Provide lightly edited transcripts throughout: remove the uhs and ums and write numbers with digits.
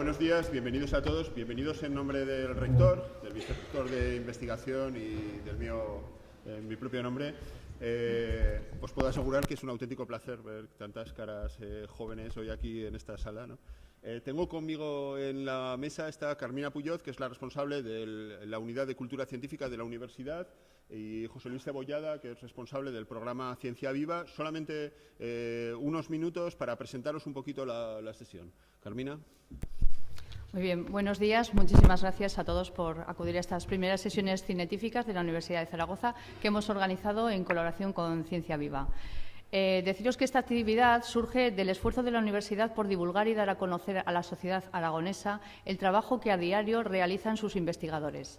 buenos días, bienvenidos a todos, bienvenidos en nombre del rector, del vicerrector de investigación y del mío, en mi propio nombre. Os puedo asegurar que es un auténtico placer ver tantas caras jóvenes hoy aquí en esta sala, ¿no? Tengo conmigo en la mesa está Carmina Puyoz, que es la responsable de la Unidad de Cultura Científica de la Universidad, y José Luis Cebollada, que es responsable del programa Ciencia Viva. Solamente unos minutos para presentaros un poquito la sesión. Carmina. Muy bien, buenos días. Muchísimas gracias a todos por acudir a estas primeras sesiones científicas de la Universidad de Zaragoza que hemos organizado en colaboración con Ciencia Viva. Deciros que esta actividad surge del esfuerzo de la Universidad por divulgar y dar a conocer a la sociedad aragonesa el trabajo que a diario realizan sus investigadores.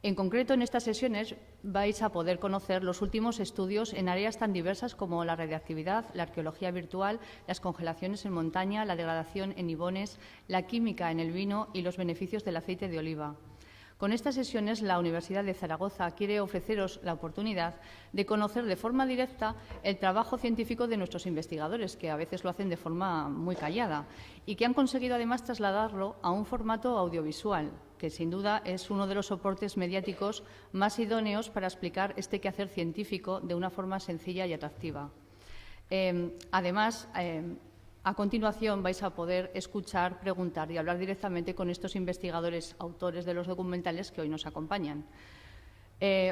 En concreto, en estas sesiones vais a poder conocer los últimos estudios en áreas tan diversas como la radiactividad, la arqueología virtual, las congelaciones en montaña, la degradación en ibones, la química en el vino y los beneficios del aceite de oliva. Con estas sesiones, la Universidad de Zaragoza quiere ofreceros la oportunidad de conocer de forma directa el trabajo científico de nuestros investigadores, que a veces lo hacen de forma muy callada, y que han conseguido además trasladarlo a un formato audiovisual, que sin duda es uno de los soportes mediáticos más idóneos para explicar este quehacer científico de una forma sencilla y atractiva. Además, a continuación vais a poder escuchar, preguntar y hablar directamente con estos investigadores, autores de los documentales que hoy nos acompañan.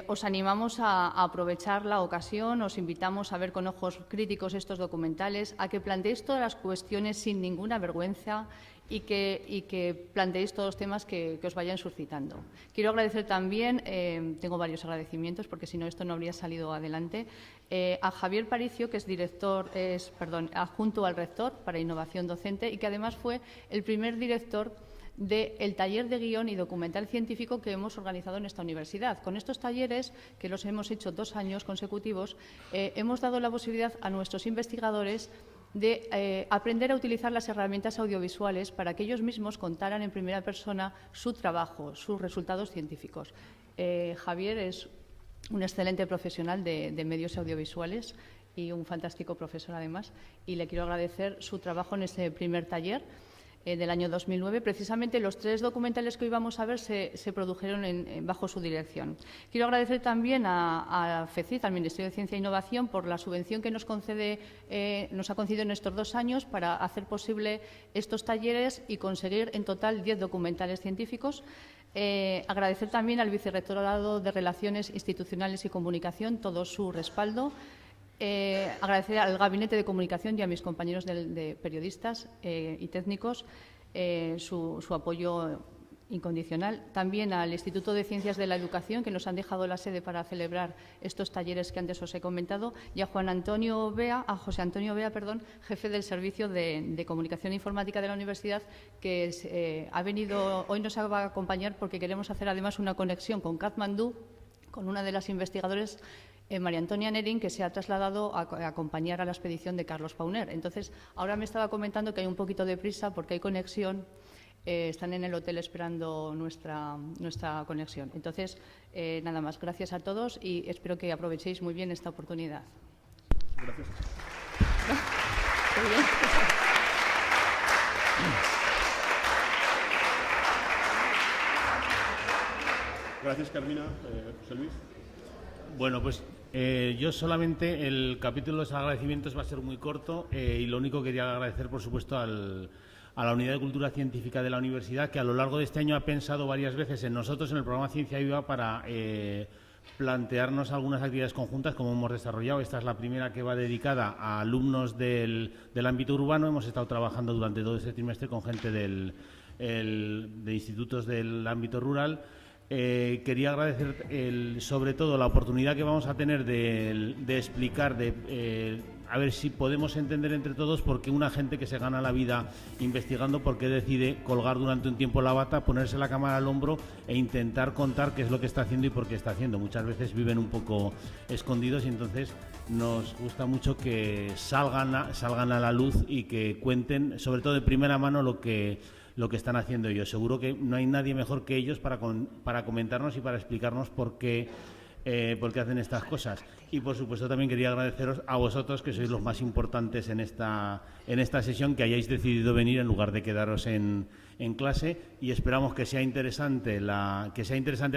Os animamos a aprovechar la ocasión, os invitamos a ver con ojos críticos estos documentales, a que planteéis todas las cuestiones sin ninguna vergüenza y que planteéis todos los temas que os vayan suscitando. Quiero agradecer también, tengo varios agradecimientos porque si no esto no habría salido adelante, a Javier Paricio, que es adjunto al rector para innovación docente y que además fue el primer director del taller de guión y documental científico que hemos organizado en esta universidad. Con estos talleres, que los hemos hecho 2 años consecutivos, hemos dado la posibilidad a nuestros investigadores de aprender a utilizar las herramientas audiovisuales para que ellos mismos contaran en primera persona su trabajo, sus resultados científicos. Javier es un excelente profesional de medios audiovisuales y un fantástico profesor además, y le quiero agradecer su trabajo en este primer taller del año 2009. Precisamente los 3 documentales que hoy vamos a ver se produjeron bajo su dirección. Quiero agradecer también a FECID, al Ministerio de Ciencia e Innovación, por la subvención que nos ha concedido en estos 2 años para hacer posible estos talleres y conseguir en total 10 documentales científicos. Agradecer también al Vicerrectorado de Relaciones Institucionales y Comunicación todo su respaldo. Agradecer al Gabinete de Comunicación y a mis compañeros de periodistas y técnicos su apoyo incondicional. También al Instituto de Ciencias de la Educación, que nos han dejado la sede para celebrar estos talleres que antes os he comentado, y a José Antonio Bea, jefe del Servicio de Comunicación Informática de la Universidad, que ha venido, hoy nos va a acompañar porque queremos hacer además una conexión con Katmandú, con una de las investigadoras, María Antonia Nerín, que se ha trasladado a acompañar a la expedición de Carlos Pauner. Entonces, ahora me estaba comentando que hay un poquito de prisa porque hay conexión, están en el hotel esperando nuestra conexión. Entonces, nada más, gracias a todos y espero que aprovechéis muy bien esta oportunidad. Gracias. Muy bien. Gracias, Carmina. José Luis. Bueno, pues yo solamente, el capítulo de los agradecimientos va a ser muy corto y lo único que quería agradecer, por supuesto, a la Unidad de Cultura Científica de la Universidad, que a lo largo de este año ha pensado varias veces en nosotros, en el programa Ciencia Viva, para plantearnos algunas actividades conjuntas como hemos desarrollado. Esta es la primera que va dedicada a alumnos del ámbito urbano. Hemos estado trabajando durante todo este trimestre con gente de institutos del ámbito rural. Quería agradecer sobre todo la oportunidad que vamos a tener de explicar, a ver si podemos entender entre todos por qué una gente que se gana la vida investigando, por qué decide colgar durante un tiempo la bata, ponerse la cámara al hombro e intentar contar qué es lo que está haciendo y por qué está haciendo. Muchas veces viven un poco escondidos y entonces nos gusta mucho que salgan a la luz y que cuenten, sobre todo de primera mano, lo que están haciendo ellos. Seguro que no hay nadie mejor que ellos para comentarnos y para explicarnos por qué porque hacen estas cosas. Y, por supuesto, también quería agradeceros a vosotros, que sois los más importantes en esta sesión, que hayáis decidido venir en lugar de quedaros en clase, y esperamos que sea interesante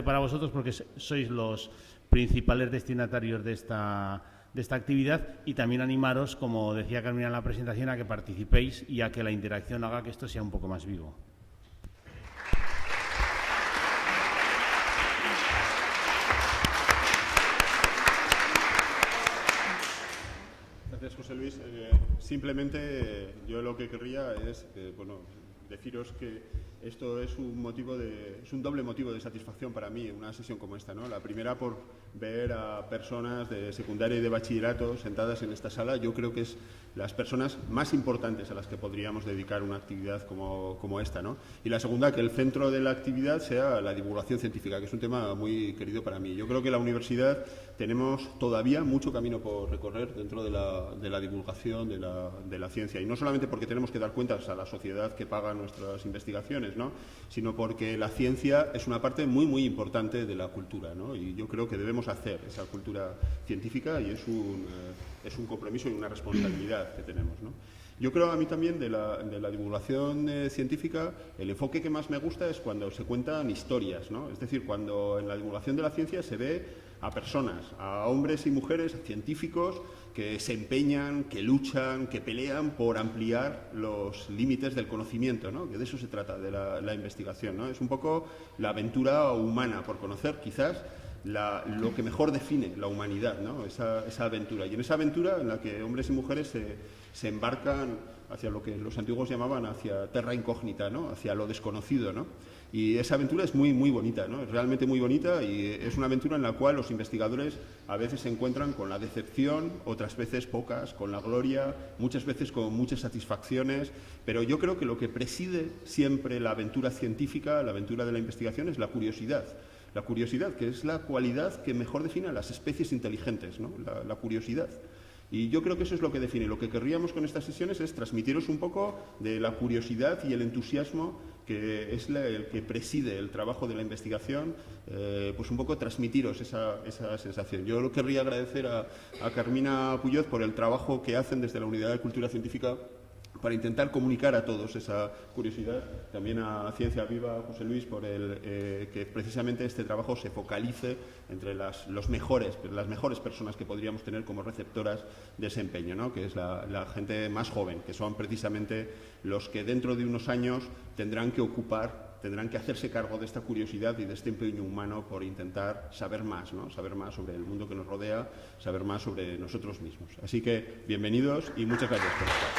para vosotros, porque sois los principales destinatarios de esta actividad, y también animaros, como decía Carmina en la presentación, a que participéis y a que la interacción haga que esto sea un poco más vivo. Gracias, José Luis. Simplemente yo lo que querría es deciros que esto es un doble motivo de satisfacción para mí en una sesión como esta, ¿no? La primera, por ver a personas de secundaria y de bachillerato sentadas en esta sala. Yo creo que es las personas más importantes a las que podríamos dedicar una actividad como esta, ¿no? Y la segunda, que el centro de la actividad sea la divulgación científica, que es un tema muy querido para mí. Yo creo que en la universidad tenemos todavía mucho camino por recorrer dentro de la divulgación de la ciencia, y no solamente porque tenemos que dar cuentas a la sociedad que paga nuestras investigaciones, ¿no?, sino porque la ciencia es una parte muy, muy importante de la cultura, ¿no? Y yo creo que debemos hacer esa cultura científica, y es un compromiso y una responsabilidad que tenemos, ¿no? Yo creo, a mí también, de la divulgación científica, el enfoque que más me gusta es cuando se cuentan historias, ¿no? Es decir, cuando en la divulgación de la ciencia se ve a personas, a hombres y mujeres, a científicos que se empeñan, que luchan, que pelean por ampliar los límites del conocimiento, ¿no? Que de eso se trata, de la investigación, ¿no? Es un poco la aventura humana por conocer, quizás, lo que mejor define la humanidad, ¿no? Esa aventura. Y en esa aventura, en la que hombres y mujeres se embarcan hacia lo que los antiguos llamaban hacia terra incógnita, ¿no?, hacia lo desconocido, ¿no? Y esa aventura es muy, muy bonita, ¿no? Es realmente muy bonita, y es una aventura en la cual los investigadores a veces se encuentran con la decepción, otras veces pocas, con la gloria, muchas veces con muchas satisfacciones, pero yo creo que lo que preside siempre la aventura científica, la aventura de la investigación, es la curiosidad. La curiosidad, que es la cualidad que mejor define a las especies inteligentes, ¿no? La curiosidad. Y yo creo que eso es lo que define. Lo que querríamos con estas sesiones es transmitiros un poco de la curiosidad y el entusiasmo que es el que preside el trabajo de la investigación, pues un poco transmitiros esa sensación. Yo lo querría agradecer a Carmina Puyol por el trabajo que hacen desde la Unidad de Cultura Científica para intentar comunicar a todos esa curiosidad. También a Ciencia Viva, José Luis, por que precisamente este trabajo se focalice entre las mejores personas que podríamos tener como receptoras de ese empeño, ¿no?, que es la gente más joven, que son precisamente los que dentro de unos años tendrán que hacerse cargo de esta curiosidad y de este empeño humano por intentar saber más, ¿no?, saber más sobre el mundo que nos rodea, saber más sobre nosotros mismos. Así que, bienvenidos y muchas gracias por estar.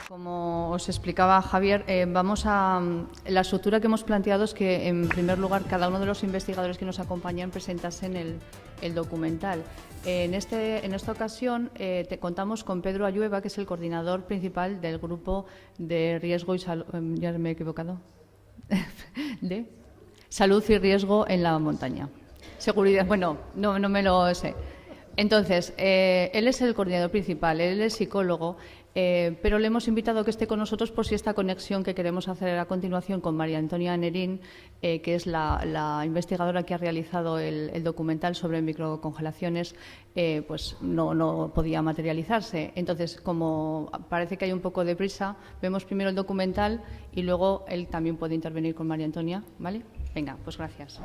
Como os explicaba Javier, la estructura que hemos planteado es que, en primer lugar, cada uno de los investigadores que nos acompañan presentasen el documental. En esta ocasión contamos con Pedro Ayueva, que es el coordinador principal del grupo de riesgo y salud. ¿Ya me he equivocado? ¿De? Salud y riesgo en la montaña. Seguridad, bueno, no me lo sé. Entonces, él es el coordinador principal, él es psicólogo, pero le hemos invitado a que esté con nosotros por si esta conexión que queremos hacer a continuación con María Antonia Nerín, que es la investigadora que ha realizado el documental sobre microcongelaciones, pues no podía materializarse. Entonces, como parece que hay un poco de prisa, vemos primero el documental y luego él también puede intervenir con María Antonia, ¿vale? Venga, pues gracias.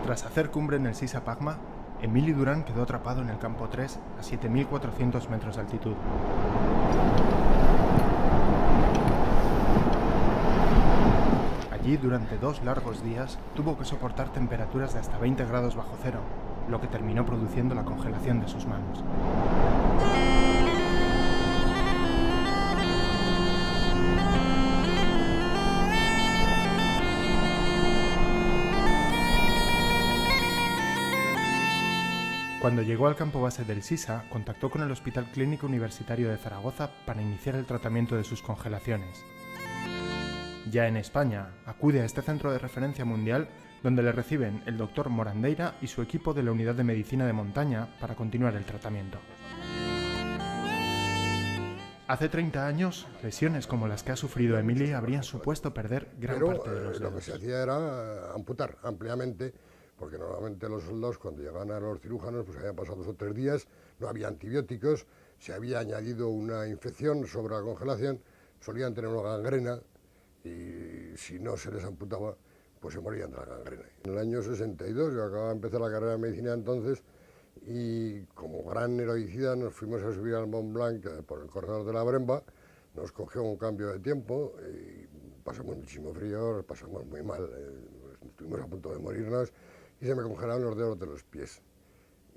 Tras hacer cumbre en el Sisa Pagma, Emili Durán quedó atrapado en el campo 3 a 7.400 metros de altitud. Allí, durante 2 largos días, tuvo que soportar temperaturas de hasta 20 grados bajo cero, lo que terminó produciendo la congelación de sus manos. Cuando llegó al campo base del Sisa, contactó con el Hospital Clínico Universitario de Zaragoza para iniciar el tratamiento de sus congelaciones. Ya en España, acude a este centro de referencia mundial, donde le reciben el doctor Morandeira y su equipo de la Unidad de Medicina de Montaña para continuar el tratamiento. Hace 30 años, lesiones como las que ha sufrido Emili habrían supuesto perder gran parte de los dedos. Lo que se hacía era amputar ampliamente, porque normalmente los soldados cuando llegaban a los cirujanos pues habían pasado 2 o 3 días, no había antibióticos, se había añadido una infección sobre la congelación, solían tener una gangrena y si no se les amputaba pues se morían de la gangrena. En el año 62 yo acababa de empezar la carrera de medicina entonces y como gran heroicidad nos fuimos a subir al Mont Blanc por el corredor de la Bremba, nos cogió un cambio de tiempo y pasamos muchísimo frío, pasamos muy mal, estuvimos a punto de morirnos y se me congelaron los dedos de los pies.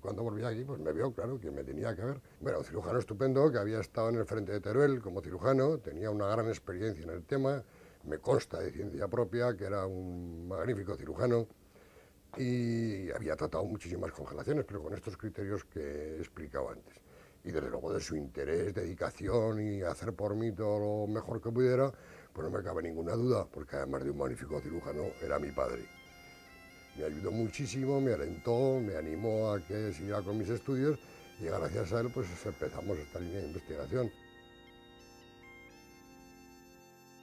Cuando volví aquí, pues me vio, claro, que me tenía que ver. Bueno, un cirujano estupendo que había estado en el frente de Teruel como cirujano, tenía una gran experiencia en el tema, me consta de ciencia propia que era un magnífico cirujano y había tratado muchísimas congelaciones, pero con estos criterios que he explicado antes. Y desde luego de su interés, dedicación y hacer por mí todo lo mejor que pudiera, pues no me cabe ninguna duda, porque además de un magnífico cirujano, era mi padre. Me ayudó muchísimo, me alentó, me animó a que siguiera con mis estudios y gracias a él pues empezamos esta línea de investigación.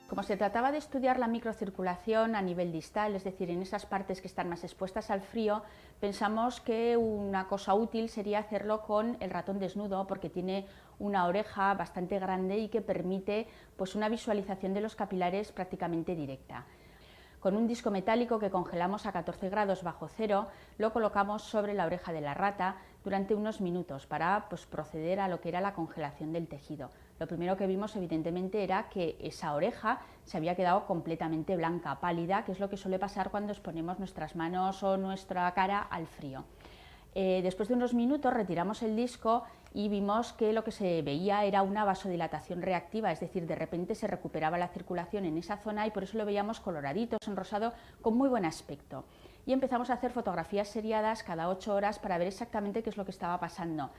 Como se trataba de estudiar la microcirculación a nivel distal, es decir, en esas partes que están más expuestas al frío, pensamos que una cosa útil sería hacerlo con el ratón desnudo, porque tiene una oreja bastante grande y que permite pues, una visualización de los capilares prácticamente directa. Con un disco metálico que congelamos a 14 grados bajo cero, lo colocamos sobre la oreja de la rata durante unos minutos para pues, proceder a lo que era la congelación del tejido. Lo primero que vimos evidentemente era que esa oreja se había quedado completamente blanca, pálida, que es lo que suele pasar cuando exponemos nuestras manos o nuestra cara al frío. Después de unos minutos retiramos el disco y vimos que lo que se veía era una vasodilatación reactiva, es decir, de repente se recuperaba la circulación en esa zona y por eso lo veíamos coloradito, sonrosado, con muy buen aspecto. Y empezamos a hacer fotografías seriadas cada 8 horas para ver exactamente qué es lo que estaba pasando.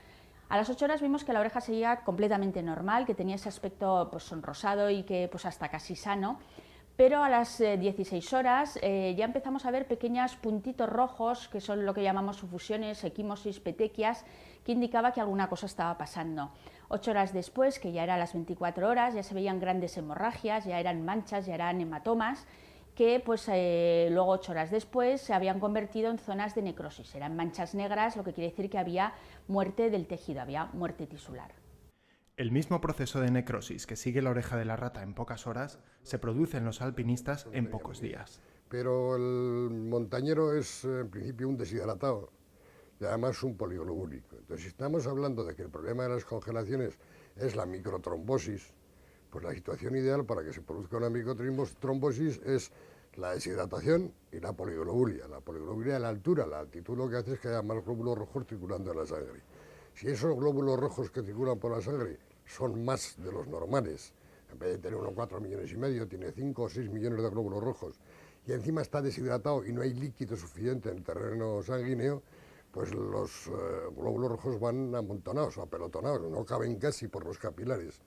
A las 8 horas vimos que la oreja seguía completamente normal, que tenía ese aspecto pues, sonrosado y que pues, hasta casi sano. Pero a las 16 horas ya empezamos a ver pequeños puntitos rojos, que son lo que llamamos sufusiones, equimosis, petequias, que indicaba que alguna cosa estaba pasando. 8 horas después, que ya eran las 24 horas, ya se veían grandes hemorragias, ya eran manchas, ya eran hematomas, que pues, luego 8 horas después se habían convertido en zonas de necrosis. Eran manchas negras, lo que quiere decir que había muerte del tejido, había muerte tisular. El mismo proceso de necrosis que sigue la oreja de la rata en pocas horas se produce en los alpinistas en pocos días. Pero el montañero es en principio un deshidratado y además un poliglobúlico. Entonces, si estamos hablando de que el problema de las congelaciones es la microtrombosis, pues la situación ideal para que se produzca una microtrombosis es la deshidratación y la poliglobulia. La poliglobulia es la altura, la altitud lo que hace es que haya más glóbulos rojos circulando en la sangre. Si esos glóbulos rojos que circulan por la sangre son más de los normales, en vez de tener unos 4,5 millones, tiene 5 o 6 millones de glóbulos rojos, y encima está deshidratado y no hay líquido suficiente en el terreno sanguíneo, pues los glóbulos rojos van amontonados, apelotonados, no caben casi por los capilares.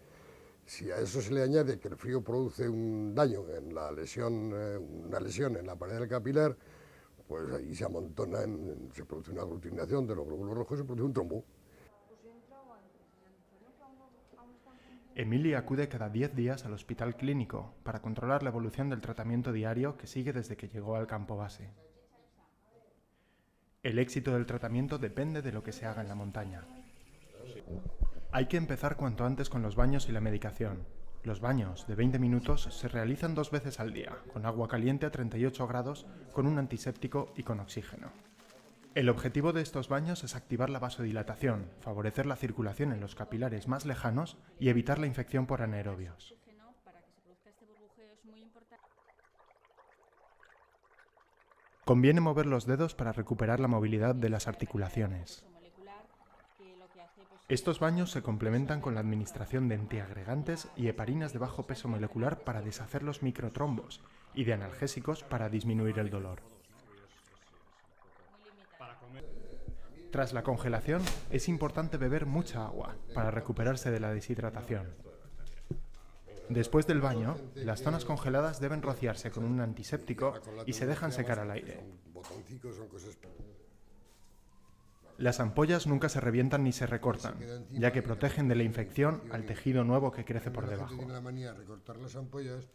Si a eso se le añade que el frío produce un daño en la lesión, una lesión en la pared del capilar, pues ahí se amontona, se produce una aglutinación de los glóbulos rojos y se produce un trombo. Emili acude cada 10 días al hospital clínico para controlar la evolución del tratamiento diario que sigue desde que llegó al campo base. El éxito del tratamiento depende de lo que se haga en la montaña. Hay que empezar cuanto antes con los baños y la medicación. Los baños de 20 minutos se realizan 2 veces al día, con agua caliente a 38 grados, con un antiséptico y con oxígeno. El objetivo de estos baños es activar la vasodilatación, favorecer la circulación en los capilares más lejanos y evitar la infección por anaerobios. Conviene mover los dedos para recuperar la movilidad de las articulaciones. Estos baños se complementan con la administración de antiagregantes y heparinas de bajo peso molecular para deshacer los microtrombos y de analgésicos para disminuir el dolor. Tras la congelación, es importante beber mucha agua para recuperarse de la deshidratación. Después del baño, las zonas congeladas deben rociarse con un antiséptico y se dejan secar al aire. Las ampollas nunca se revientan ni se recortan, ya que protegen de la infección al tejido nuevo que crece por debajo. Tiene la manía de recortar las ampollas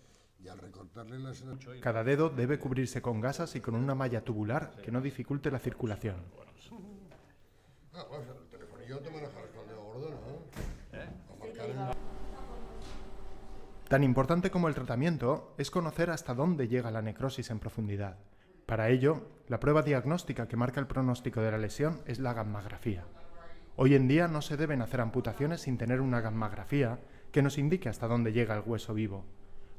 y al recortarle las... Cada dedo debe cubrirse con gasas y con una malla tubular que no dificulte la circulación. Bueno, el telefonillo te manejarás con el dedo gordo, ¿no? Tan importante como el tratamiento es conocer hasta dónde llega la necrosis en profundidad. Para ello, la prueba diagnóstica que marca el pronóstico de la lesión es la gammografía. Hoy en día no se deben hacer amputaciones sin tener una gammografía que nos indique hasta dónde llega el hueso vivo.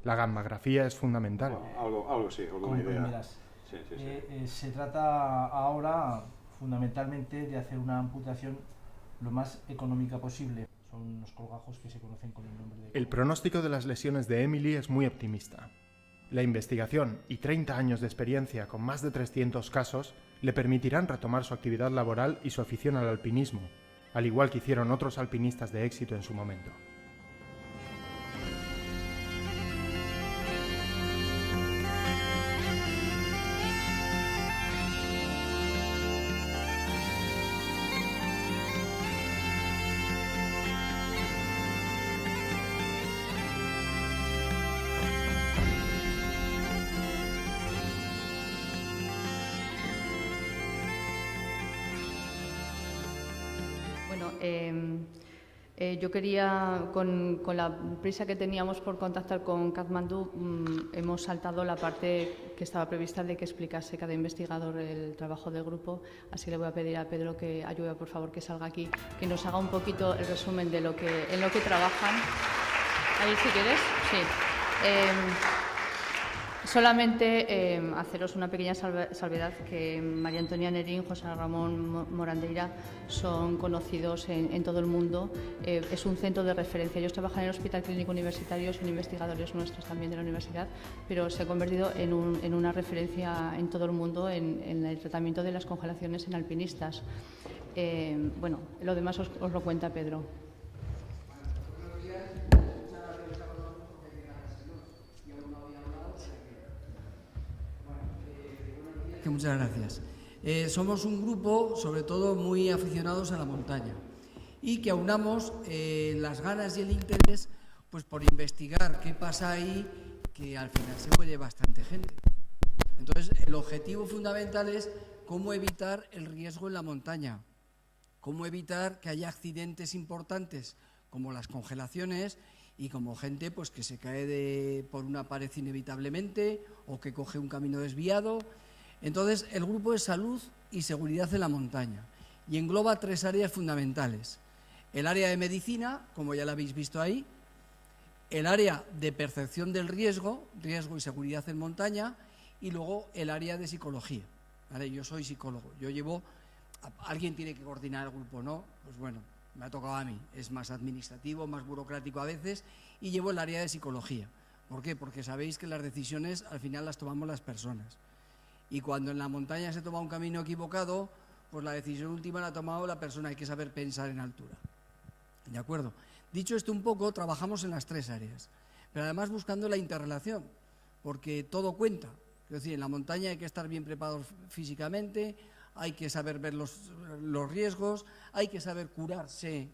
La gammografía es fundamental. Algo sí, alguna idea. Sí. Se trata ahora fundamentalmente de hacer una amputación lo más económica posible. Son unos colgajos que se conocen con el nombre de... El pronóstico de las lesiones de Emily es muy optimista. La investigación y 30 años de experiencia con más de 300 casos le permitirán retomar su actividad laboral y su afición al alpinismo, al igual que hicieron otros alpinistas de éxito en su momento. Yo quería, con la prisa que teníamos por contactar con Katmandú, hemos saltado la parte que estaba prevista de que explicase cada investigador el trabajo del grupo, así le voy a pedir a Pedro que ayude, por favor, que salga aquí, que nos haga un poquito el resumen de en lo que trabajan. Ahí, si quieres, sí. Solamente haceros una pequeña salvedad, que María Antonia Nerín, José Ramón Morandeira son conocidos en todo el mundo. Es un centro de referencia. Ellos trabajan en el Hospital Clínico Universitario, son investigadores nuestros también de la universidad, pero se ha convertido en una referencia en todo el mundo en el tratamiento de las congelaciones en alpinistas. Bueno, lo demás os lo cuenta Pedro. Muchas gracias. Somos un grupo, sobre todo, muy aficionados a la montaña y que aunamos las ganas y el interés pues por investigar qué pasa ahí, que al final se muere bastante gente. Entonces, el objetivo fundamental es cómo evitar el riesgo en la montaña, cómo evitar que haya accidentes importantes como las congelaciones y como gente pues que se cae por una pared inevitablemente o que coge un camino desviado. Entonces, el grupo es salud y seguridad en la montaña y engloba 3 áreas fundamentales. El área de medicina, como ya la habéis visto ahí, el área de percepción del riesgo y seguridad en montaña, y luego el área de psicología. ¿Vale? Yo soy psicólogo, alguien tiene que coordinar el grupo, ¿no? Pues bueno, me ha tocado a mí, es más administrativo, más burocrático a veces, y llevo el área de psicología. ¿Por qué? Porque sabéis que las decisiones al final las tomamos las personas. Y cuando en la montaña se toma un camino equivocado, pues la decisión última la ha tomado la persona, hay que saber pensar en altura. ¿De acuerdo? Dicho esto un poco, trabajamos en las 3 áreas, pero además buscando la interrelación, porque todo cuenta. Es decir, en la montaña hay que estar bien preparados físicamente, hay que saber ver los riesgos, hay que saber curarse.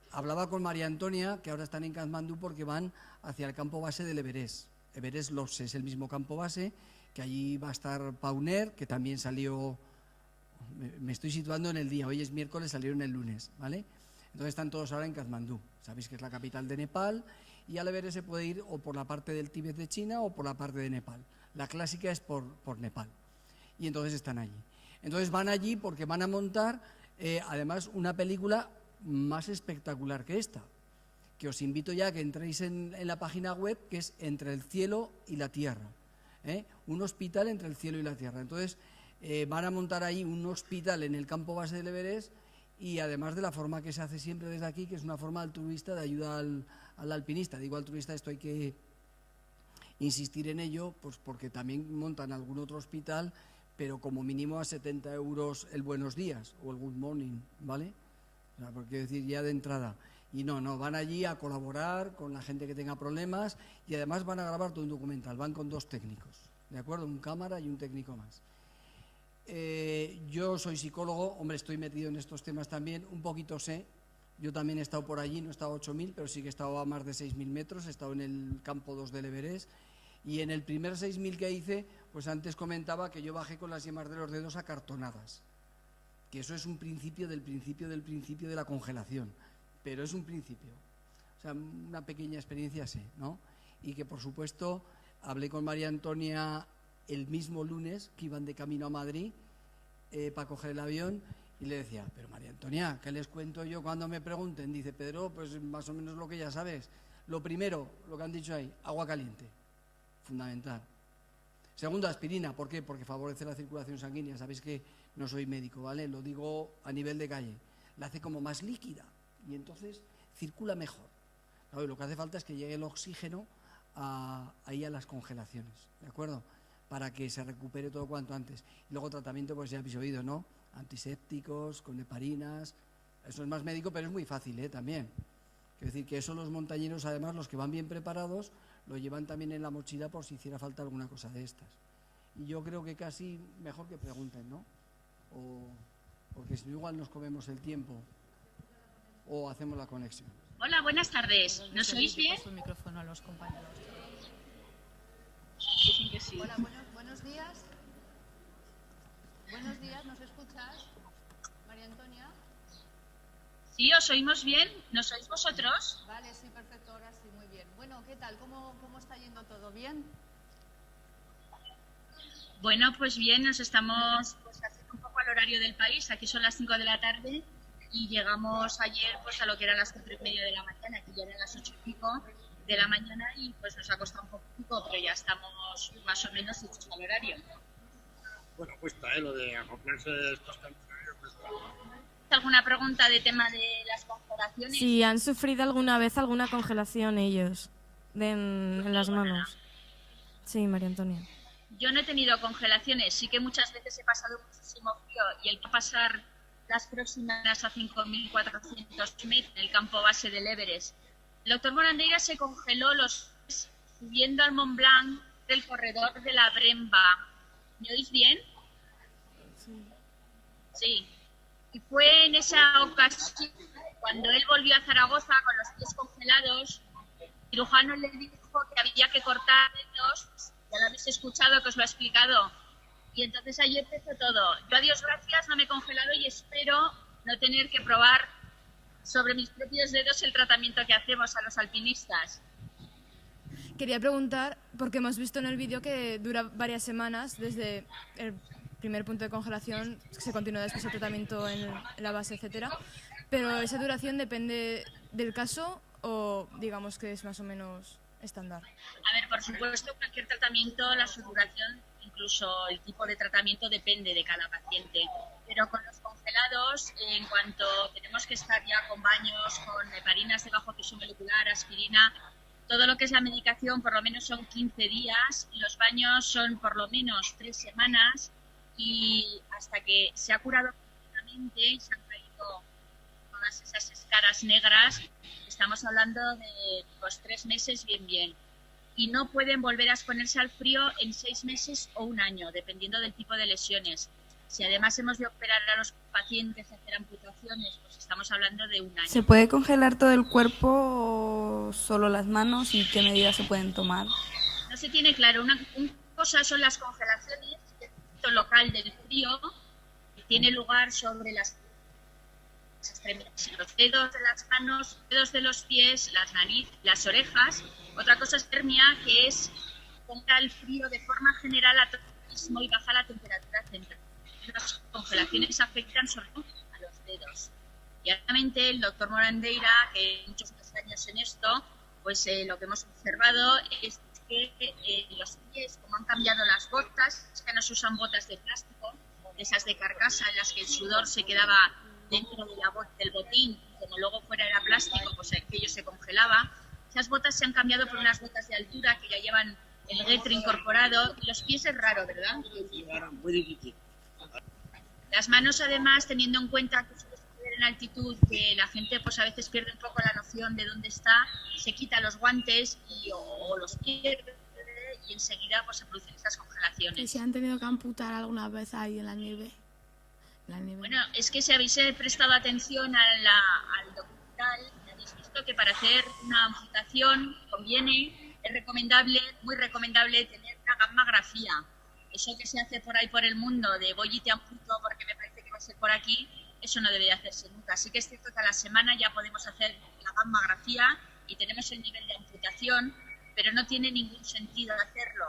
Hablaba con María Antonia, que ahora están en Katmandú porque van hacia el campo base del Everest. Everest Lhotse es el mismo campo base, que allí va a estar Pauner, que también salió, me estoy situando en el día, hoy es miércoles, salieron el lunes, ¿vale? Entonces están todos ahora en Katmandú, sabéis que es la capital de Nepal, y al Everest se puede ir o por la parte del Tíbet de China o por la parte de Nepal. La clásica es por Nepal, y entonces están allí. Entonces van allí porque van a montar, además, una película más espectacular que esta, que os invito ya a que entréis en la página web, que es Entre el cielo y la tierra. Un hospital entre el cielo y la tierra. Entonces van a montar ahí un hospital en el campo base del Everest, y además de la forma que se hace siempre desde aquí, que es una forma altruista de ayuda al alpinista. Digo altruista, esto hay que insistir en ello, pues porque también montan algún otro hospital, pero como mínimo a 70 euros el buenos días o el good morning, ¿vale? O sea, porque decir ya de entrada. Y no, van allí a colaborar con la gente que tenga problemas, y además van a grabar todo un documental, van con 2 técnicos, ¿de acuerdo? Un cámara y un técnico más. Yo soy psicólogo, hombre, estoy metido en estos temas también, un poquito sé. Yo también he estado por allí, no he estado a 8.000, pero sí que he estado a más de 6.000 metros, he estado en el campo 2 del Everest. Y en el primer 6.000 que hice, pues antes comentaba que yo bajé con las yemas de los dedos acartonadas. Que eso es un principio del principio del principio de la congelación. Pero es un principio. O sea, una pequeña experiencia sé, ¿no? Y que, por supuesto, hablé con María Antonia el mismo lunes, que iban de camino a Madrid para coger el avión, y le decía, pero María Antonia, ¿qué les cuento yo cuando me pregunten? Dice, Pedro, pues más o menos lo que ya sabes. Lo primero, lo que han dicho ahí, agua caliente. Fundamental. Segundo, aspirina. ¿Por qué? Porque favorece la circulación sanguínea. Sabéis que no soy médico, ¿vale? Lo digo a nivel de calle. La hace como más líquida y entonces circula mejor. Claro, lo que hace falta es que llegue el oxígeno ahí a las congelaciones, ¿de acuerdo? Para que se recupere todo cuanto antes. Y luego tratamiento, pues ya habéis oído, ¿no? Antisépticos, con heparinas. Eso es más médico, pero es muy fácil, también. Quiero decir que eso los montañeros, además, los que van bien preparados, lo llevan también en la mochila por si hiciera falta alguna cosa de estas. Y yo creo que casi mejor que pregunten, ¿no? Porque si no, igual nos comemos el tiempo o hacemos la conexión. Hola, buenas tardes. ¿Nos oís bien? Paso el micrófono a los compañeros. Dicen que sí. Hola, buenos días. Buenos días, ¿nos escuchas? María Antonia. Sí, os oímos bien. ¿Nos oís vosotros? Vale, sí, perfecto, ahora sí, muy bien. Bueno, ¿qué tal? ¿Cómo está yendo todo? ¿Bien? Bueno, pues bien, nos estamos haciendo un poco al horario del país. Aquí son las 5 de la tarde y llegamos ayer pues a lo que eran las 4:30 de la mañana, aquí ya eran las 8:00 de la mañana y pues nos ha costado un poquito, pero ya estamos más o menos hechos al horario. Bueno, cuesta, lo de acoplarse es bastante. ¿Alguna pregunta de tema de las congelaciones? Si han sufrido alguna vez alguna congelación ellos en las manos. Sí, María Antonia. Yo no he tenido congelaciones, sí que muchas veces he pasado muchísimo frío y el que pasar las próximas a 5.400 metros en el campo base del Everest. El doctor Morandeira se congeló los pies subiendo al Mont Blanc del corredor de la Bremba. ¿Me oís bien? Sí. Y fue en esa ocasión, cuando él volvió a Zaragoza con los pies congelados, el cirujano le dijo que había que cortar dedos. Ya lo habéis escuchado, que os lo he explicado. Y entonces ahí empezó todo. Yo, a Dios gracias, no me he congelado y espero no tener que probar sobre mis propios dedos el tratamiento que hacemos a los alpinistas. Quería preguntar, porque hemos visto en el vídeo que dura varias semanas, desde el primer punto de congelación, se continúa después el tratamiento en la base, etcétera. Pero esa duración depende del caso o digamos que es más o menos estándar. A ver, por supuesto, cualquier tratamiento, la su duración, incluso el tipo de tratamiento depende de cada paciente. Pero con los congelados, en cuanto tenemos que estar ya con baños, con heparinas de bajo peso molecular, aspirina, todo lo que es la medicación por lo menos son 15 días, y los baños son por lo menos 3 semanas, y hasta que se ha curado completamente y se han caído todas esas escaras negras, estamos hablando de pues 3 meses bien. Y no pueden volver a exponerse al frío en 6 meses o 1 año, dependiendo del tipo de lesiones. Si además hemos de operar a los pacientes, hacer amputaciones, pues estamos hablando de 1 año. ¿Se puede congelar todo el cuerpo o solo las manos y qué medidas se pueden tomar? No se tiene claro. Una cosa son las congelaciones, el efecto local del frío, que tiene lugar sobre las extremidades, los dedos de las manos, dedos de los pies, las nariz, las orejas. Otra cosa es termia, que es congelar el frío de forma general a todo el mismo y baja la temperatura central. Las congelaciones afectan sobre todo a los dedos. Y obviamente el doctor Morandeira, que muchos años en esto, pues lo que hemos observado es que los pies, como han cambiado las botas, es que no se usan botas de plástico, de esas de carcasa en las que el sudor se quedaba dentro del botín, como luego fuera era plástico, pues aquello se congelaba. Esas botas se han cambiado por unas botas de altura que ya llevan el Getro incorporado, y los pies es raro, ¿verdad? Muy difícil. Las manos, además, teniendo en cuenta que suele suceder en altitud, que la gente pues a veces pierde un poco la noción de dónde está, se quita los guantes o los pierde y enseguida pues se producen estas congelaciones. ¿Y si han tenido que amputar alguna vez ahí en la nieve? Bueno, es que si habéis prestado atención al documental, habéis visto que para hacer una amputación conviene, es recomendable, muy recomendable tener una gammografía. Eso que se hace por ahí por el mundo de voy y te amputo porque me parece que va a ser por aquí, eso no debe de hacerse nunca. Así que es cierto que a la semana ya podemos hacer la gammografía y tenemos el nivel de amputación, pero no tiene ningún sentido hacerlo.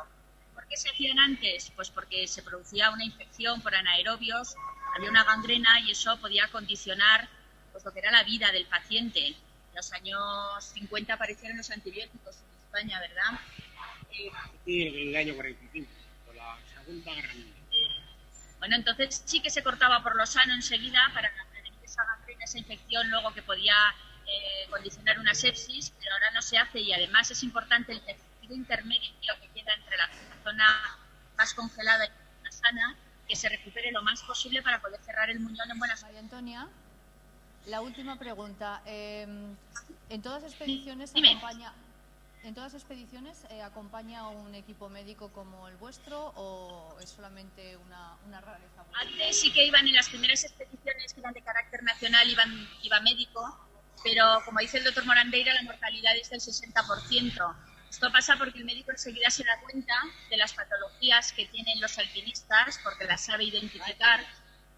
¿Por qué se hacían antes? Pues porque se producía una infección por anaerobios, había una gangrena y eso podía condicionar pues, lo que era la vida del paciente. En los años 50 aparecieron los antibióticos en España, ¿verdad? Y en el año 45, con la Segunda Guerra Mundial. Bueno, entonces sí que se cortaba por lo sano enseguida para prevenir esa gangrena, esa infección luego que podía condicionar una sepsis, pero ahora no se hace y además es importante el tejido intermedio que queda entre la zona más congelada y la sana, que se recupere lo más posible para poder cerrar el muñón en buenas. María Antonia, la última pregunta. ¿En todas las expediciones acompaña un equipo médico como el vuestro o es solamente una rareza? Antes sí que iban en las primeras expediciones que eran de carácter nacional, iba médico, pero como dice el doctor Morandeira, la mortalidad es del 60%. Esto pasa porque el médico enseguida se da cuenta de las patologías que tienen los alpinistas, porque las sabe identificar.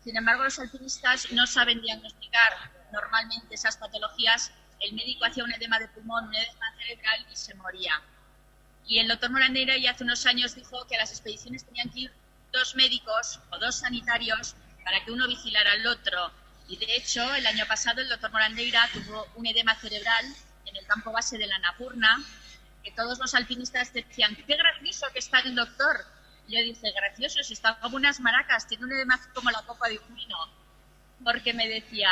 Sin embargo, los alpinistas no saben diagnosticar normalmente esas patologías. El médico hacía un edema de pulmón, un edema cerebral y se moría. Y el doctor Morandeira ya hace unos años dijo que a las expediciones tenían que ir 2 médicos o 2 sanitarios para que uno vigilara al otro. Y de hecho, el año pasado el doctor Morandeira tuvo un edema cerebral en el campo base de la Annapurna, que todos los alpinistas decían, qué gracioso que está el doctor. Y yo dije, gracioso, si está como unas maracas, tiene un edema como la copa de un vino. Porque me decía,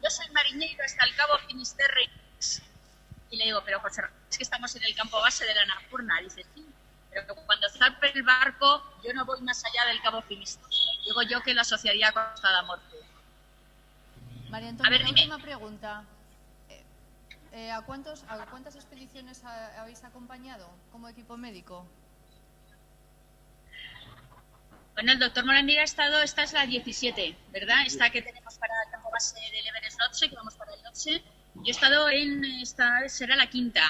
yo soy mariñeiro hasta el cabo Finisterre. Y le digo, pero José, es que estamos en el campo base de la Annapurna. Dice, sí, pero cuando zarpe el barco, yo no voy más allá del cabo Finisterre. Digo yo que lo asociaría con Costa da Morte. María Antonia, la última pregunta. ¿A cuántas expediciones habéis acompañado como equipo médico? Bueno, el doctor Morandeira ha estado, esta es la 17, ¿verdad? Esta que tenemos para el campo base del Everest Lhotse, que vamos para el Lhotse. Yo he estado esta será la 5ª.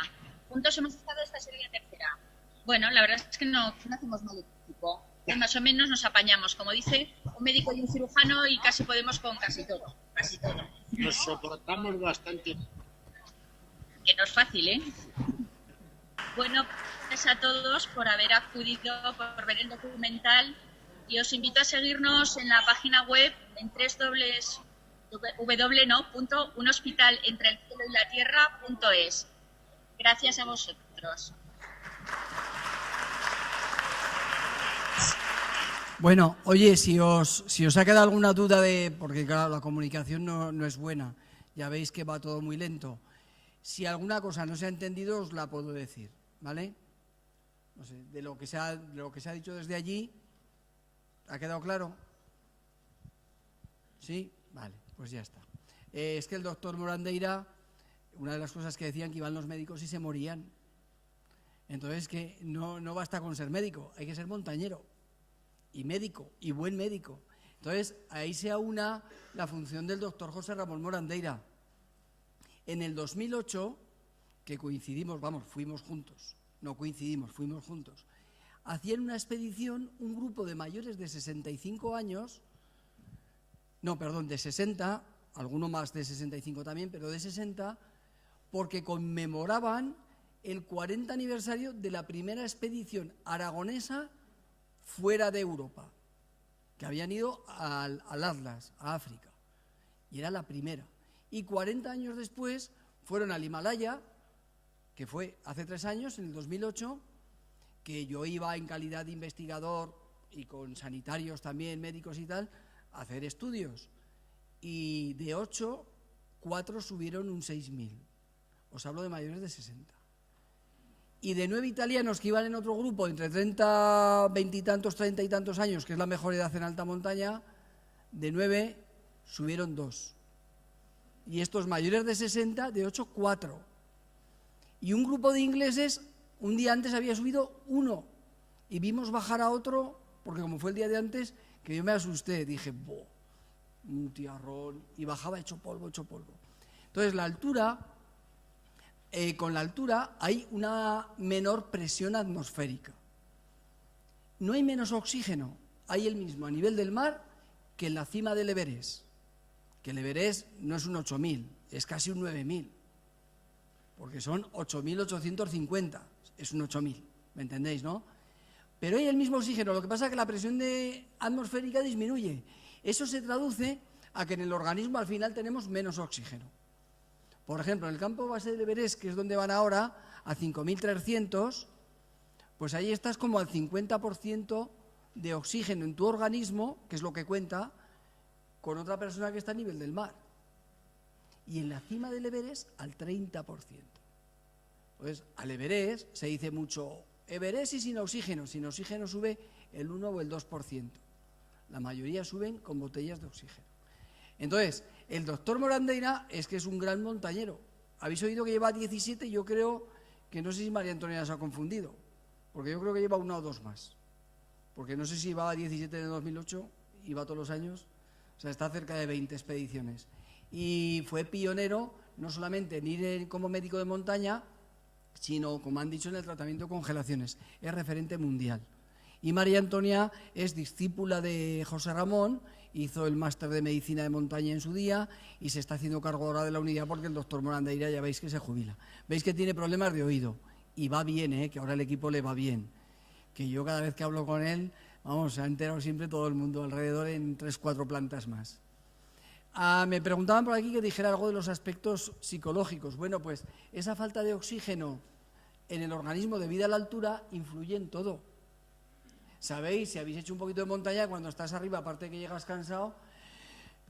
Juntos hemos estado, esta sería la 3ª. Bueno, la verdad es que no hacemos mal equipo. Más o menos nos apañamos, como dice, un médico y un cirujano y casi podemos con casi todo. Casi todo. Nos soportamos bastante. Que no es fácil, ¿eh? Bueno, gracias a todos por haber acudido, por ver el documental y os invito a seguirnos en la página web en www.unhospitalentrelcieloylatierra.es. Gracias a vosotros. Bueno, oye, si os ha quedado alguna duda porque claro, la comunicación no es buena, ya veis que va todo muy lento. Si alguna cosa no se ha entendido, os la puedo decir, ¿vale? No sé, de lo que se ha dicho desde allí, ¿ha quedado claro? ¿Sí? Vale, pues ya está. Es que el doctor Morandeira, una de las cosas que decían que iban los médicos y se morían. Entonces, que no basta con ser médico, hay que ser montañero. Y médico, y buen médico. Entonces, ahí se aúna la función del doctor José Ramón Morandeira. En el 2008, que coincidimos, fuimos juntos, no coincidimos, fuimos juntos, hacían una expedición un grupo de mayores de 65 años, de 60, alguno más de 65 también, pero de 60, porque conmemoraban el 40 aniversario de la primera expedición aragonesa fuera de Europa, que habían ido al Atlas, a África, y era la primera. Y 40 años después fueron al Himalaya, que fue hace 3 años, en el 2008, que yo iba en calidad de investigador y con sanitarios también, médicos y tal, a hacer estudios. Y de 8, 4 subieron un 6.000. Os hablo de mayores de 60. Y de 9 italianos que iban en otro grupo, entre 30, 20 y tantos, 30 y tantos años, que es la mejor edad en alta montaña, de 9 subieron 2. Y estos mayores de 60, de 8, 4. Y un grupo de ingleses, un día antes había subido 1, y vimos bajar a otro, porque como fue el día de antes, que yo me asusté, dije, ¡boh! Un tiarrón, y bajaba hecho polvo, hecho polvo. Entonces, la altura, con la altura hay una menor presión atmosférica. No hay menos oxígeno, hay el mismo a nivel del mar que en la cima del Everest. Que el Everest no es un 8.000, es casi un 9.000, porque son 8.850, es un 8.000, ¿me entendéis, no? Pero hay el mismo oxígeno, lo que pasa es que la presión atmosférica disminuye. Eso se traduce a que en el organismo al final tenemos menos oxígeno. Por ejemplo, en el campo base del Everest, que es donde van ahora, a 5.300, pues ahí estás como al 50% de oxígeno en tu organismo, que es lo que cuenta, con otra persona que está a nivel del mar. Y en la cima del Everest al 30%. Entonces, al Everest se dice mucho, Everest y sin oxígeno sube el 1 o el 2%. La mayoría suben con botellas de oxígeno. Entonces, el doctor Morandeira es que es un gran montañero. Habéis oído que lleva 17, yo creo que no sé si María Antonia se ha confundido, porque yo creo que lleva una o dos más. Porque no sé si llevaba 17 en 2008, iba todos los años, o sea, está cerca de 20 expediciones. Y fue pionero, no solamente en ir como médico de montaña, sino, como han dicho, en el tratamiento de congelaciones. Es referente mundial. Y María Antonia es discípula de José Ramón, hizo el máster de medicina de montaña en su día y se está haciendo cargo ahora de la unidad porque el doctor Morandeira ya veis que se jubila. Veis que tiene problemas de oído y va bien, que ahora el equipo le va bien. Que yo cada vez que hablo con él, vamos, se ha enterado siempre todo el mundo alrededor en 3 o 4 plantas más. Me preguntaban por aquí que dijera algo de los aspectos psicológicos. Bueno, pues esa falta de oxígeno en el organismo debido a la altura influye en todo. Sabéis, si habéis hecho un poquito de montaña, cuando estás arriba, aparte de que llegas cansado,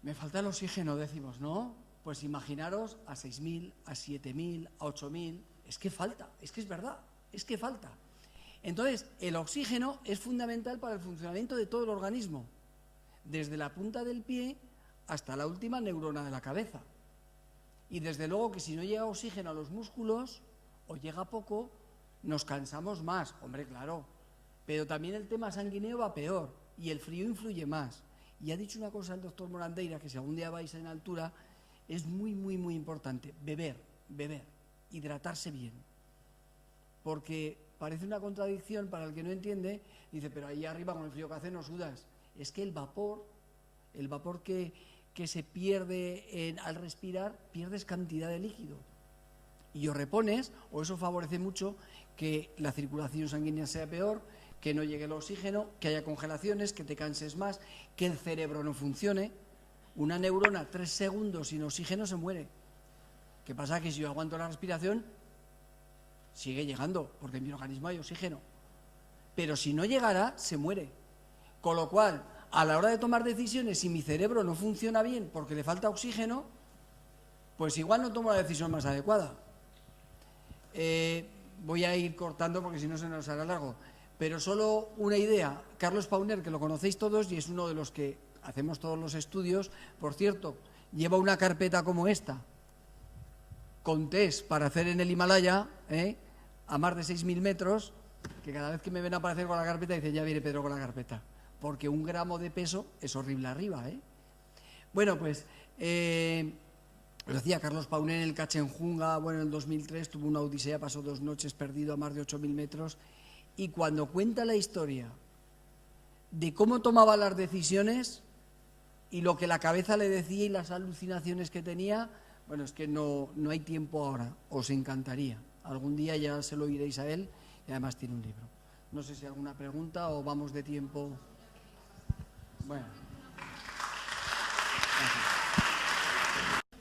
me falta el oxígeno, decimos, ¿no? Pues imaginaros a 6.000, a 7.000, a 8.000, es que falta, es que es verdad, es que falta. Entonces, el oxígeno es fundamental para el funcionamiento de todo el organismo, desde la punta del pie hasta la última neurona de la cabeza. Y desde luego que si no llega oxígeno a los músculos, o llega poco, nos cansamos más, hombre, claro. Pero también el tema sanguíneo va peor y el frío influye más. Y ha dicho una cosa el doctor Morandeira, que si algún día vais en altura, es muy, muy, muy importante. Beber, hidratarse bien. Porque parece una contradicción para el que no entiende, dice, pero ahí arriba con el frío que hace no sudas. Es que el vapor que se pierde al respirar, pierdes cantidad de líquido. Y lo repones, o eso favorece mucho que la circulación sanguínea sea peor, que no llegue el oxígeno, que haya congelaciones, que te canses más, que el cerebro no funcione. Una neurona 3 segundos sin oxígeno se muere. ¿Qué pasa? Que si yo aguanto la respiración, sigue llegando, porque en mi organismo hay oxígeno. Pero si no llegara, se muere. Con lo cual, a la hora de tomar decisiones, si mi cerebro no funciona bien porque le falta oxígeno, pues igual no tomo la decisión más adecuada. Voy a ir cortando porque si no se nos hará largo. Pero solo una idea. Carlos Pauner, que lo conocéis todos y es uno de los que hacemos todos los estudios, por cierto, lleva una carpeta como esta, con test para hacer en el Himalaya, a más de 6.000 metros, que cada vez que me ven aparecer con la carpeta dicen, ya viene Pedro con la carpeta, porque 1 gramo de peso es horrible arriba. Bueno, pues, lo decía Carlos Pauner en el Cachenjunga, bueno, en el 2003 tuvo una odisea, pasó 2 noches perdido a más de 8.000 metros, y cuando cuenta la historia de cómo tomaba las decisiones y lo que la cabeza le decía y las alucinaciones que tenía, bueno, es que no hay tiempo ahora, os encantaría. Algún día ya se lo oiréis a él y además tiene un libro. No sé si alguna pregunta o vamos de tiempo. Bueno.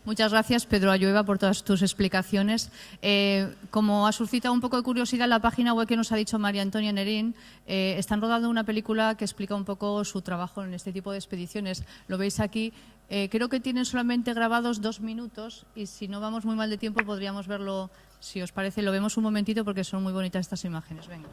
Muchas gracias, Pedro Ayueva, por todas tus explicaciones. Como ha suscitado un poco de curiosidad la página web que nos ha dicho María Antonia Nerín, están rodando una película que explica un poco su trabajo en este tipo de expediciones. Lo veis aquí. Creo que tienen solamente grabados 2 minutos y si no vamos muy mal de tiempo podríamos verlo, si os parece. Lo vemos un momentito porque son muy bonitas estas imágenes. Venga.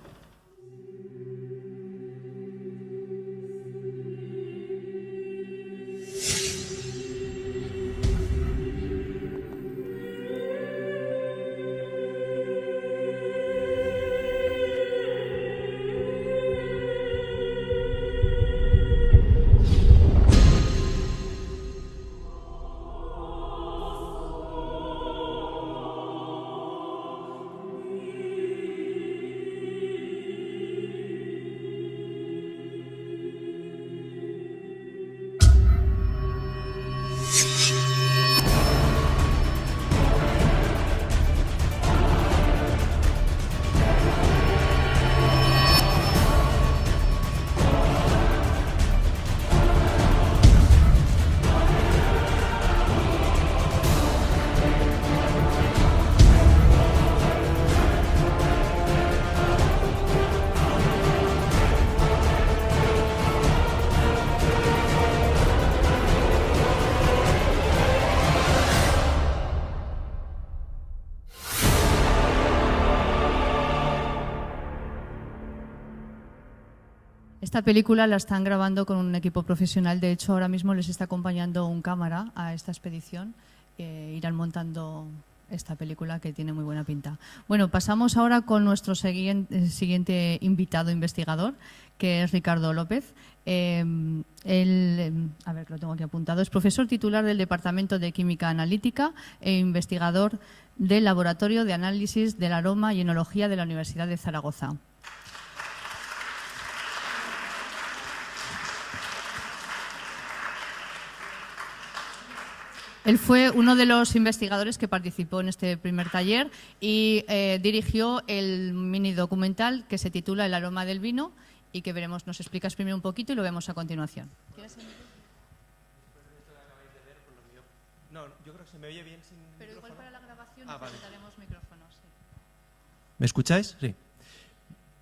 Esta película la están grabando con un equipo profesional. De hecho, ahora mismo les está acompañando un cámara a esta expedición. Irán montando esta película que tiene muy buena pinta. Bueno, pasamos ahora con nuestro siguiente invitado investigador, que es Ricardo López. Él, a ver, que lo tengo aquí apuntado, es profesor titular del Departamento de Química Analítica e investigador del Laboratorio de Análisis del Aroma y Enología de la Universidad de Zaragoza. Él fue uno de los investigadores que participó en este primer taller y dirigió el mini documental que se titula El aroma del vino y que veremos, nos explicas primero un poquito y lo vemos a continuación. No, yo creo que se me oye bien sin Pero igual para la grabación necesitaremos micrófonos. Sí. ¿Me escucháis? Sí.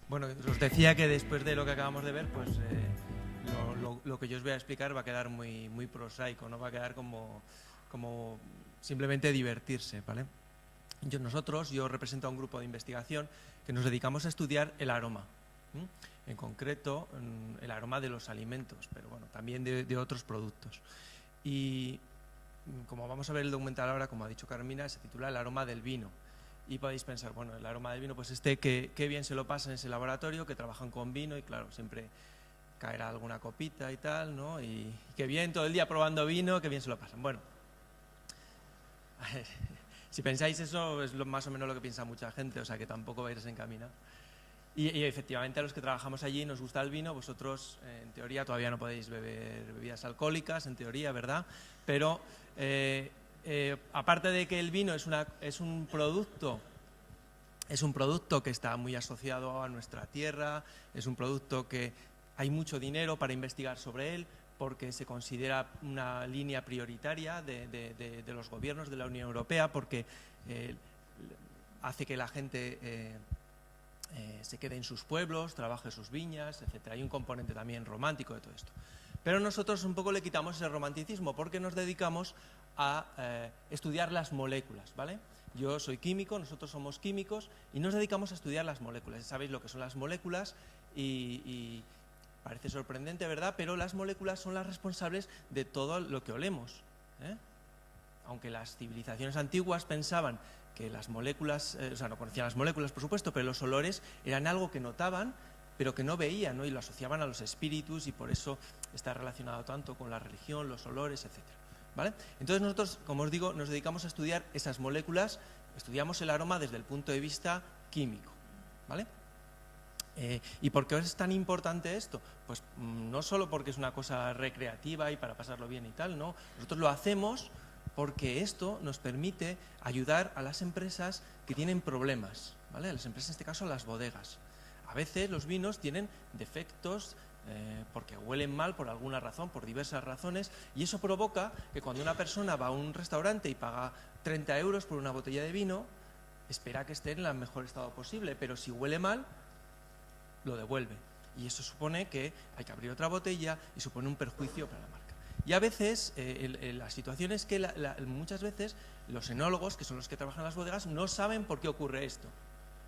Bueno, os decía que después de lo que acabamos de ver, pues lo que yo os voy a explicar va a quedar muy prosaico, no va a quedar como simplemente divertirse, ¿vale? Yo represento a un grupo de investigación que nos dedicamos a estudiar el aroma, en concreto el aroma de los alimentos, pero bueno, también de otros productos. Y como vamos a ver el documental ahora, como ha dicho Carmina, se titula El aroma del vino. Y podéis pensar, bueno, el aroma del vino, pues qué bien se lo pasa en ese laboratorio, que trabajan con vino y claro, siempre caerá alguna copita y tal, ¿no? Y qué bien, todo el día probando vino, qué bien se lo pasan. Bueno, si pensáis eso, es más o menos lo que piensa mucha gente, o sea que tampoco vais desencaminados. Y efectivamente a los que trabajamos allí nos gusta el vino, vosotros en teoría todavía no podéis beber bebidas alcohólicas, en teoría, ¿verdad? Pero aparte de que el vino es un producto que está muy asociado a nuestra tierra, es un producto que hay mucho dinero para investigar sobre él, porque se considera una línea prioritaria de los gobiernos de la Unión Europea, porque hace que la gente se quede en sus pueblos, trabaje sus viñas, etc. Hay un componente también romántico de todo esto. Pero nosotros un poco le quitamos ese romanticismo porque nos dedicamos a estudiar las moléculas, ¿vale? Yo soy químico, nosotros somos químicos y nos dedicamos a estudiar las moléculas. Sabéis lo que son las moléculas y parece sorprendente, ¿verdad? Pero las moléculas son las responsables de todo lo que olemos, ¿eh? Aunque las civilizaciones antiguas pensaban que las moléculas, no conocían las moléculas, por supuesto, pero los olores eran algo que notaban, pero que no veían, ¿no? Y lo asociaban a los espíritus y por eso está relacionado tanto con la religión, los olores, etc. ¿Vale? Entonces nosotros, como os digo, nos dedicamos a estudiar esas moléculas, estudiamos el aroma desde el punto de vista químico, ¿vale? ¿Y por qué es tan importante esto? Pues no solo porque es una cosa recreativa y para pasarlo bien y tal, no. Nosotros lo hacemos porque esto nos permite ayudar a las empresas que tienen problemas, ¿vale? A las empresas, en este caso, a las bodegas. A veces los vinos tienen defectos porque huelen mal por alguna razón, por diversas razones, y eso provoca que cuando una persona va a un restaurante y paga 30 euros por una botella de vino, espera que esté en el mejor estado posible, pero si huele mal, lo devuelve. Y eso supone que hay que abrir otra botella y supone un perjuicio para la marca. Y a veces, la situación es que muchas veces los enólogos, que son los que trabajan en las bodegas, no saben por qué ocurre esto.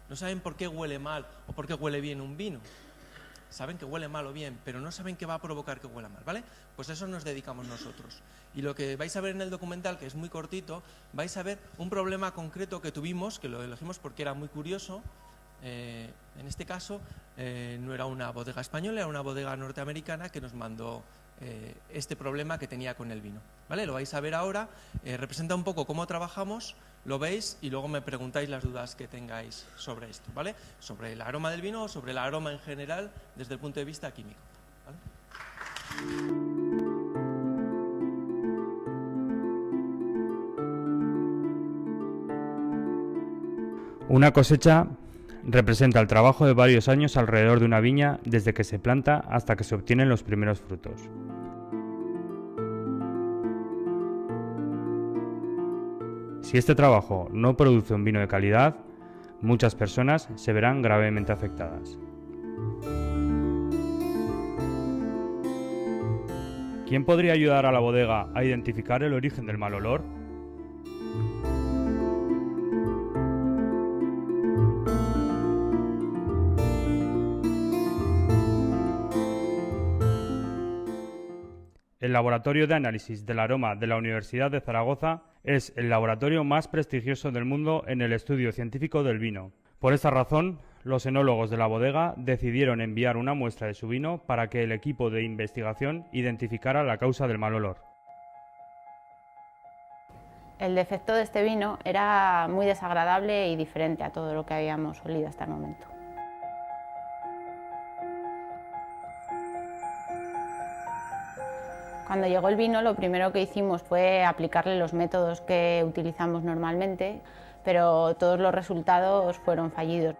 No saben por qué huele mal o por qué huele bien un vino. Saben que huele mal o bien, pero no saben qué va a provocar que huela mal, ¿vale? Pues a eso nos dedicamos nosotros. Y lo que vais a ver en el documental, que es muy cortito, vais a ver un problema concreto que tuvimos, que lo elegimos porque era muy curioso. En este caso, no era una bodega española, era una bodega norteamericana que nos mandó este problema que tenía con el vino, ¿vale? Lo vais a ver ahora, representa un poco cómo trabajamos, lo veis y luego me preguntáis las dudas que tengáis sobre esto, ¿vale? Sobre el aroma del vino o sobre el aroma en general desde el punto de vista químico, ¿vale? Una cosecha representa el trabajo de varios años alrededor de una viña desde que se planta hasta que se obtienen los primeros frutos. Si este trabajo no produce un vino de calidad, muchas personas se verán gravemente afectadas. ¿Quién podría ayudar a la bodega a identificar el origen del mal olor? El Laboratorio de Análisis del Aroma de la Universidad de Zaragoza es el laboratorio más prestigioso del mundo en el estudio científico del vino. Por esta razón, los enólogos de la bodega decidieron enviar una muestra de su vino para que el equipo de investigación identificara la causa del mal olor. El defecto de este vino era muy desagradable y diferente a todo lo que habíamos olido hasta el momento. Cuando llegó el vino, lo primero que hicimos fue aplicarle los métodos que utilizamos normalmente, pero todos los resultados fueron fallidos.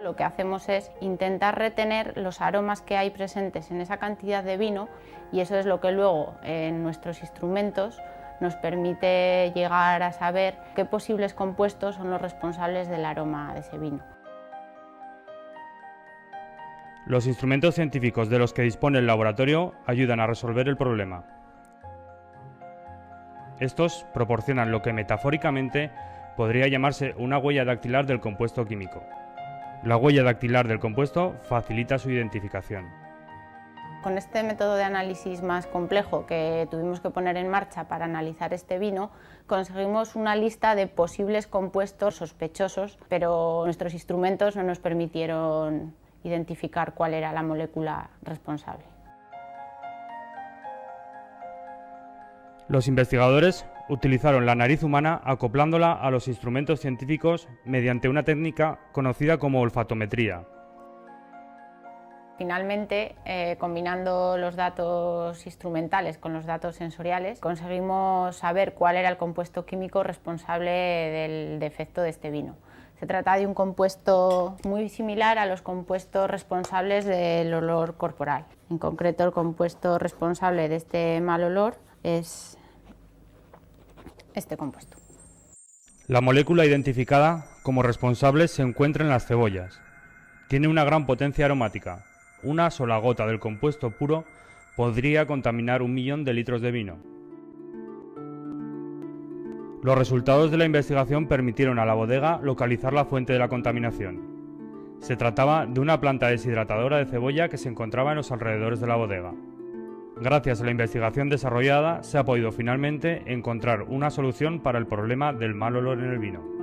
Lo que hacemos es intentar retener los aromas que hay presentes en esa cantidad de vino, y eso es lo que luego en nuestros instrumentos nos permite llegar a saber qué posibles compuestos son los responsables del aroma de ese vino. Los instrumentos científicos de los que dispone el laboratorio ayudan a resolver el problema. Estos proporcionan lo que metafóricamente podría llamarse una huella dactilar del compuesto químico. La huella dactilar del compuesto facilita su identificación. Con este método de análisis más complejo que tuvimos que poner en marcha para analizar este vino, conseguimos una lista de posibles compuestos sospechosos, pero nuestros instrumentos no nos permitieron identificar cuál era la molécula responsable. Los investigadores utilizaron la nariz humana acoplándola a los instrumentos científicos mediante una técnica conocida como olfatometría. Finalmente, combinando los datos instrumentales con los datos sensoriales, conseguimos saber cuál era el compuesto químico responsable del defecto de este vino. Se trata de un compuesto muy similar a los compuestos responsables del olor corporal. En concreto, el compuesto responsable de este mal olor es este compuesto. La molécula identificada como responsable se encuentra en las cebollas. Tiene una gran potencia aromática. Una sola gota del compuesto puro podría contaminar 1 millón de litros de vino. Los resultados de la investigación permitieron a la bodega localizar la fuente de la contaminación. Se trataba de una planta deshidratadora de cebolla que se encontraba en los alrededores de la bodega. Gracias a la investigación desarrollada, se ha podido finalmente encontrar una solución para el problema del mal olor en el vino.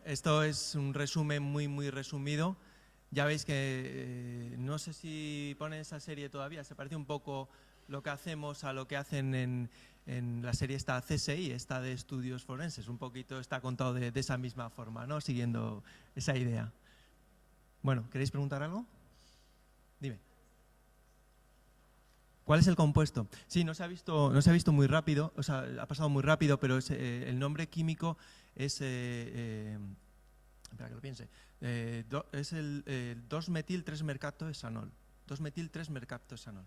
Esto es un resumen muy resumido. Ya veis que no sé si ponen esa serie todavía, se parece un poco lo que hacemos a lo que hacen en la serie esta CSI, esta de estudios forenses. Un poquito está contado de esa misma forma, ¿no? Siguiendo esa idea. Bueno, ¿queréis preguntar algo? Dime. ¿Cuál es el compuesto? Sí, no se ha visto muy rápido, o sea, ha pasado muy rápido, pero el nombre químico es, espera que lo piense, es el 2-metil-3-mercaptoesanol. 2-metil-3-mercaptoesanol.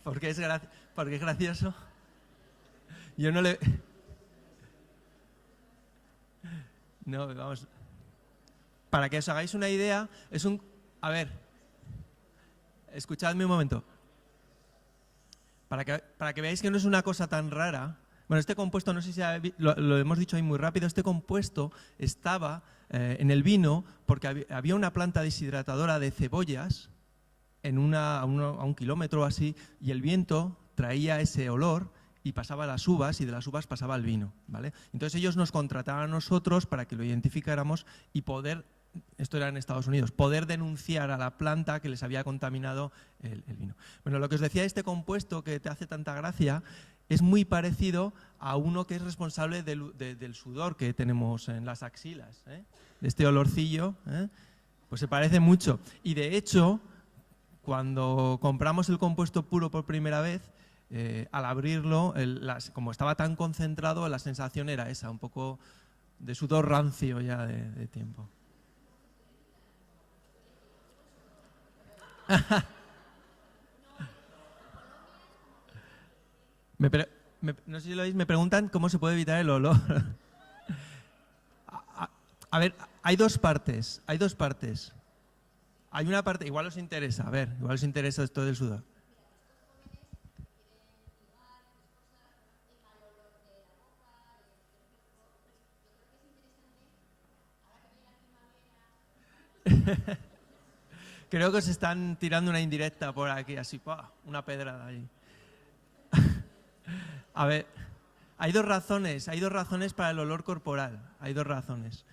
Porque es gracioso. Yo no le... No, vamos... Para que os hagáis una idea, es un... A ver, escuchadme un momento. Para que veáis que no es una cosa tan rara. Bueno, este compuesto, no sé si lo hemos dicho ahí muy rápido, este compuesto estaba en el vino porque había una planta deshidratadora de cebollas a 1 kilómetro o así, y el viento traía ese olor y pasaba a las uvas, y de las uvas pasaba al vino, ¿vale? Entonces ellos nos contrataban a nosotros para que lo identificáramos y poder, esto era en Estados Unidos, poder denunciar a la planta que les había contaminado el vino. Bueno, lo que os decía, este compuesto que te hace tanta gracia es muy parecido a uno que es responsable del sudor que tenemos en las axilas, ¿eh? De este olorcillo, ¿eh? Pues se parece mucho. Y de hecho, cuando compramos el compuesto puro por primera vez, al abrirlo, como estaba tan concentrado, la sensación era esa, un poco de sudor rancio ya de tiempo. No sé si lo veis, me preguntan cómo se puede evitar el olor. A ver, Hay dos partes. Hay una parte, igual os interesa, a ver, igual os interesa esto del sudor. Creo que os están tirando una indirecta por aquí, así, ¡pah! Una pedrada ahí. A ver, hay dos razones para el olor corporal, hay dos razones.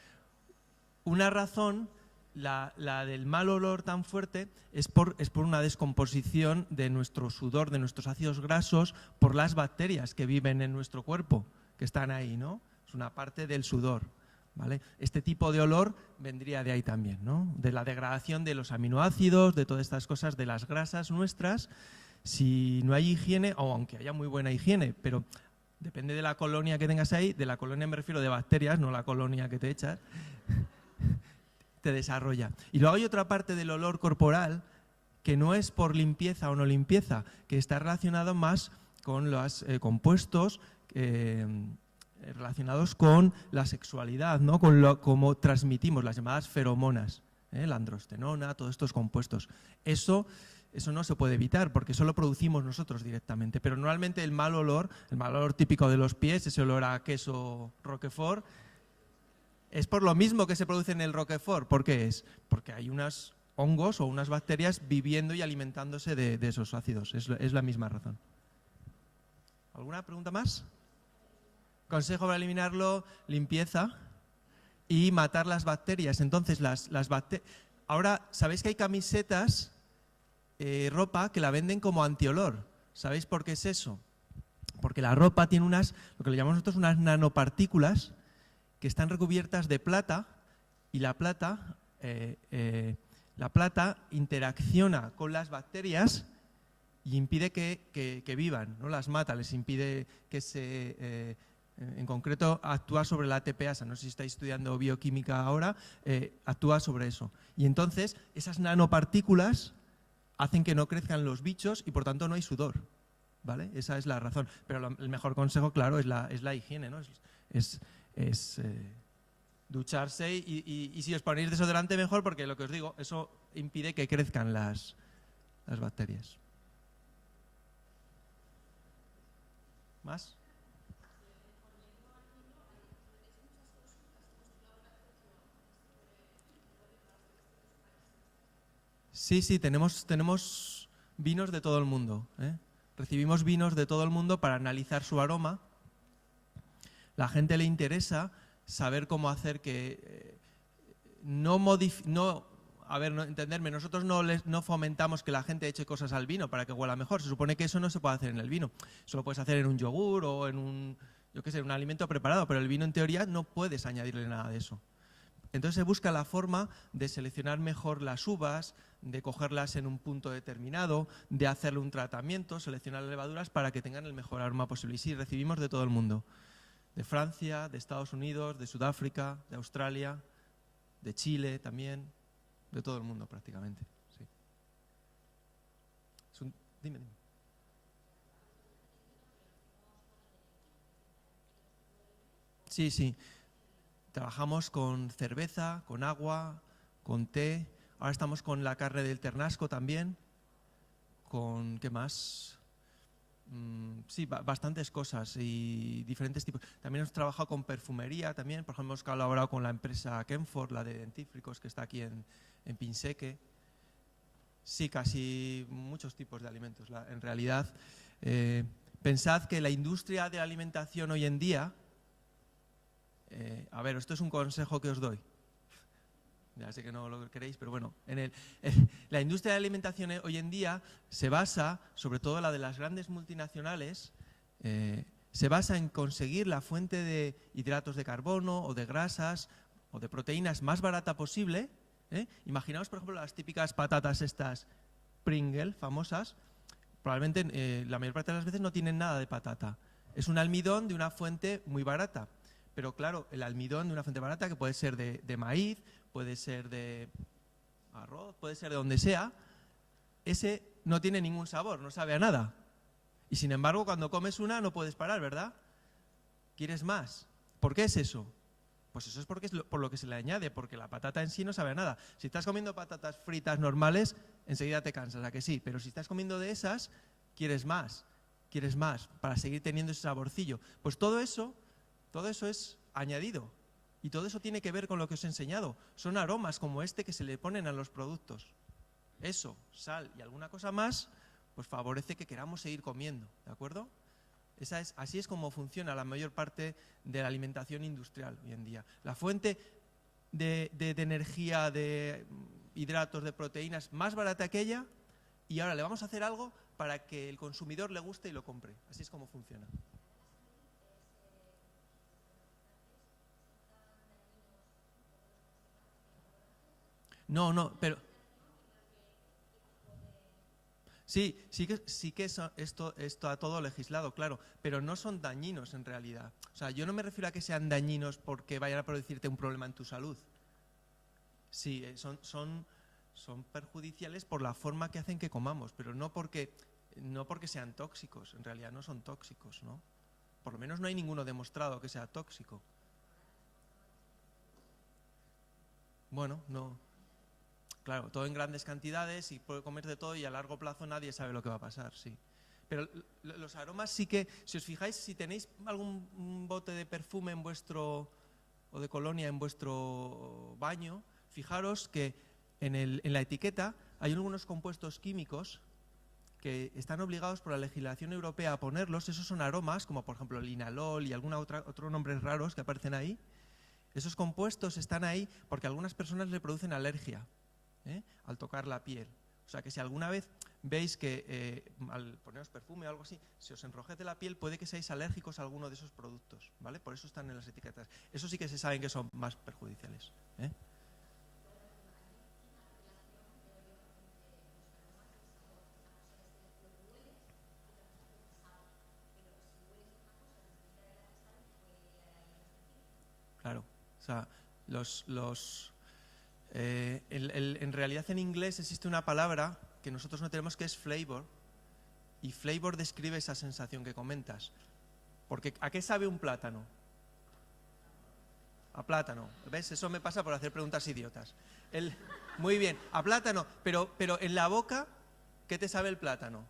Una razón, la del mal olor tan fuerte, es por una descomposición de nuestro sudor, de nuestros ácidos grasos, por las bacterias que viven en nuestro cuerpo, que están ahí, ¿no? Es una parte del sudor. ¿Vale? Este tipo de olor vendría de ahí también, ¿no? De la degradación de los aminoácidos, de todas estas cosas, de las grasas nuestras. Si no hay higiene, o aunque haya muy buena higiene, pero depende de la colonia que tengas ahí, de la colonia me refiero de bacterias, no la colonia que te echas, te desarrolla. Y luego hay otra parte del olor corporal que no es por limpieza o no limpieza, que está relacionado más con los compuestos relacionados con la sexualidad, ¿no? Con cómo transmitimos las llamadas feromonas, la androstenona, todos estos compuestos. Eso no se puede evitar porque eso lo producimos nosotros directamente, pero normalmente el mal olor típico de los pies, ese olor a queso Roquefort, es por lo mismo que se produce en el Roquefort. ¿Por qué es? Porque hay unos hongos o unas bacterias viviendo y alimentándose de esos ácidos. Es la misma razón. ¿Alguna pregunta más? Consejo para eliminarlo, limpieza y matar las bacterias. Entonces, las bacterias... Ahora, ¿sabéis que hay camisetas, ropa, que la venden como antiolor? ¿Sabéis por qué es eso? Porque la ropa tiene lo que le llamamos nosotros unas nanopartículas que están recubiertas de plata y la plata interacciona con las bacterias y impide que vivan, ¿no? Las mata, les impide que se... en concreto, actúa sobre la ATPasa. No sé si estáis estudiando bioquímica ahora, actúa sobre eso. Y entonces, esas nanopartículas hacen que no crezcan los bichos y, por tanto, no hay sudor. ¿Vale? Esa es la razón. Pero el mejor consejo, claro, es la higiene, ¿no? Es ducharse y si os ponéis desodorante, mejor, porque lo que os digo, eso impide que crezcan las bacterias. ¿Más? Sí, tenemos vinos de todo el mundo, ¿eh? Recibimos vinos de todo el mundo para analizar su aroma. La gente le interesa saber cómo hacer que entenderme, nosotros no fomentamos que la gente eche cosas al vino para que huela mejor. Se supone que eso no se puede hacer en el vino. Eso lo puedes hacer en un yogur o en un alimento preparado, pero el vino en teoría no puedes añadirle nada de eso. Entonces se busca la forma de seleccionar mejor las uvas, de cogerlas en un punto determinado, de hacerle un tratamiento, seleccionar las levaduras para que tengan el mejor aroma posible. Y sí, recibimos de todo el mundo. De Francia, de Estados Unidos, de Sudáfrica, de Australia, de Chile también, de todo el mundo prácticamente. Sí. Dime. Sí. Trabajamos con cerveza, con agua, con té. Ahora estamos con la carne del ternasco también. Con, ¿qué más? Sí, bastantes cosas y diferentes tipos. También hemos trabajado con perfumería también. Por ejemplo, hemos colaborado con la empresa Kenford, la de dentífricos, que está aquí en Pinseque. Sí, casi muchos tipos de alimentos. En realidad, pensad que la industria de la alimentación hoy en día... a ver, esto es un consejo que os doy. Ya sé que no lo queréis, pero bueno, la industria de la alimentación hoy en día se basa, sobre todo la de las grandes multinacionales, se basa en conseguir la fuente de hidratos de carbono o de grasas o de proteínas más barata posible. Imaginaos, por ejemplo, las típicas patatas estas Pringle famosas, probablemente la mayor parte de las veces no tienen nada de patata. Es un almidón de una fuente muy barata. Pero claro, el almidón de una fuente barata, que puede ser de maíz, puede ser de arroz, puede ser de donde sea, ese no tiene ningún sabor, no sabe a nada. Y sin embargo, cuando comes una no puedes parar, ¿verdad? ¿Quieres más? ¿Por qué es eso? Pues eso es porque es por lo que se le añade, porque la patata en sí no sabe a nada. Si estás comiendo patatas fritas normales, enseguida te cansas, ¿a que sí? Pero si estás comiendo de esas, quieres más para seguir teniendo ese saborcillo. Pues todo eso es añadido y todo eso tiene que ver con lo que os he enseñado. Son aromas como este que se le ponen a los productos. Eso, sal y alguna cosa más, pues favorece que queramos seguir comiendo, ¿de acuerdo? Así es como funciona la mayor parte de la alimentación industrial hoy en día. La fuente de energía, de hidratos, de proteínas más barata que ella, y ahora le vamos a hacer algo para que el consumidor le guste y lo compre. Así es como funciona. No, pero... Sí que esto está todo legislado, claro, pero no son dañinos en realidad. O sea, yo no me refiero a que sean dañinos porque vayan a producirte un problema en tu salud. Sí, son perjudiciales por la forma que hacen que comamos, pero no porque sean tóxicos, en realidad no son tóxicos, ¿no? Por lo menos no hay ninguno demostrado que sea tóxico. Bueno, no... Claro, todo en grandes cantidades y puede comer de todo y a largo plazo nadie sabe lo que va a pasar, sí. Pero los aromas sí que, si os fijáis, si tenéis algún bote de perfume o de colonia en vuestro baño, fijaros que en la etiqueta hay algunos compuestos químicos que están obligados por la legislación europea a ponerlos. Esos son aromas, como por ejemplo linalol y otros nombres raros que aparecen ahí. Esos compuestos están ahí porque a algunas personas le producen alergia. Al tocar la piel. O sea que si alguna vez veis que al poneros perfume o algo así, si os enrojece la piel, puede que seáis alérgicos a alguno de esos productos, ¿vale? Por eso están en las etiquetas. Eso sí que se saben que son más perjudiciales. Claro, o sea, en realidad en inglés existe una palabra que nosotros no tenemos que es flavor, y flavor describe esa sensación que comentas. Porque ¿a qué sabe un plátano? A plátano. ¿Ves? Eso me pasa por hacer preguntas idiotas. Muy bien, a plátano, pero en la boca, ¿qué te sabe el plátano?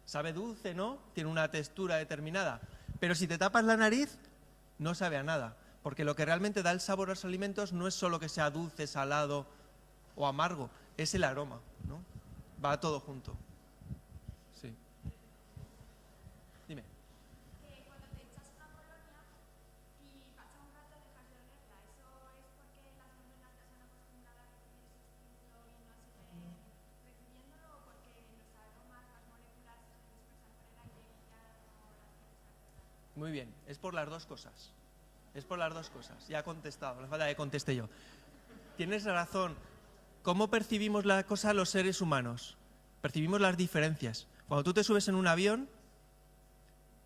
Sabe dulce, ¿no? Tiene una textura determinada. Pero si te tapas la nariz, no sabe a nada. Porque lo que realmente da el sabor a los alimentos no es solo que sea dulce, salado o amargo, es el aroma, ¿no? Va todo junto. Sí. Dime. Cuando te echas una colonia y pasa un rato dejas de olerla, ¿eso es porque las neuronas ya se han acostumbrado a recibir ese estímulo y no siguen recibiéndolo, o porque los aromas, las moléculas se dispersan por el aire y ya no las tienes? Muy bien, es por las dos cosas. Es por las dos cosas. Ya ha contestado, no falta que conteste yo. Tienes razón. ¿Cómo percibimos la cosa los seres humanos? Percibimos las diferencias. Cuando tú te subes en un avión,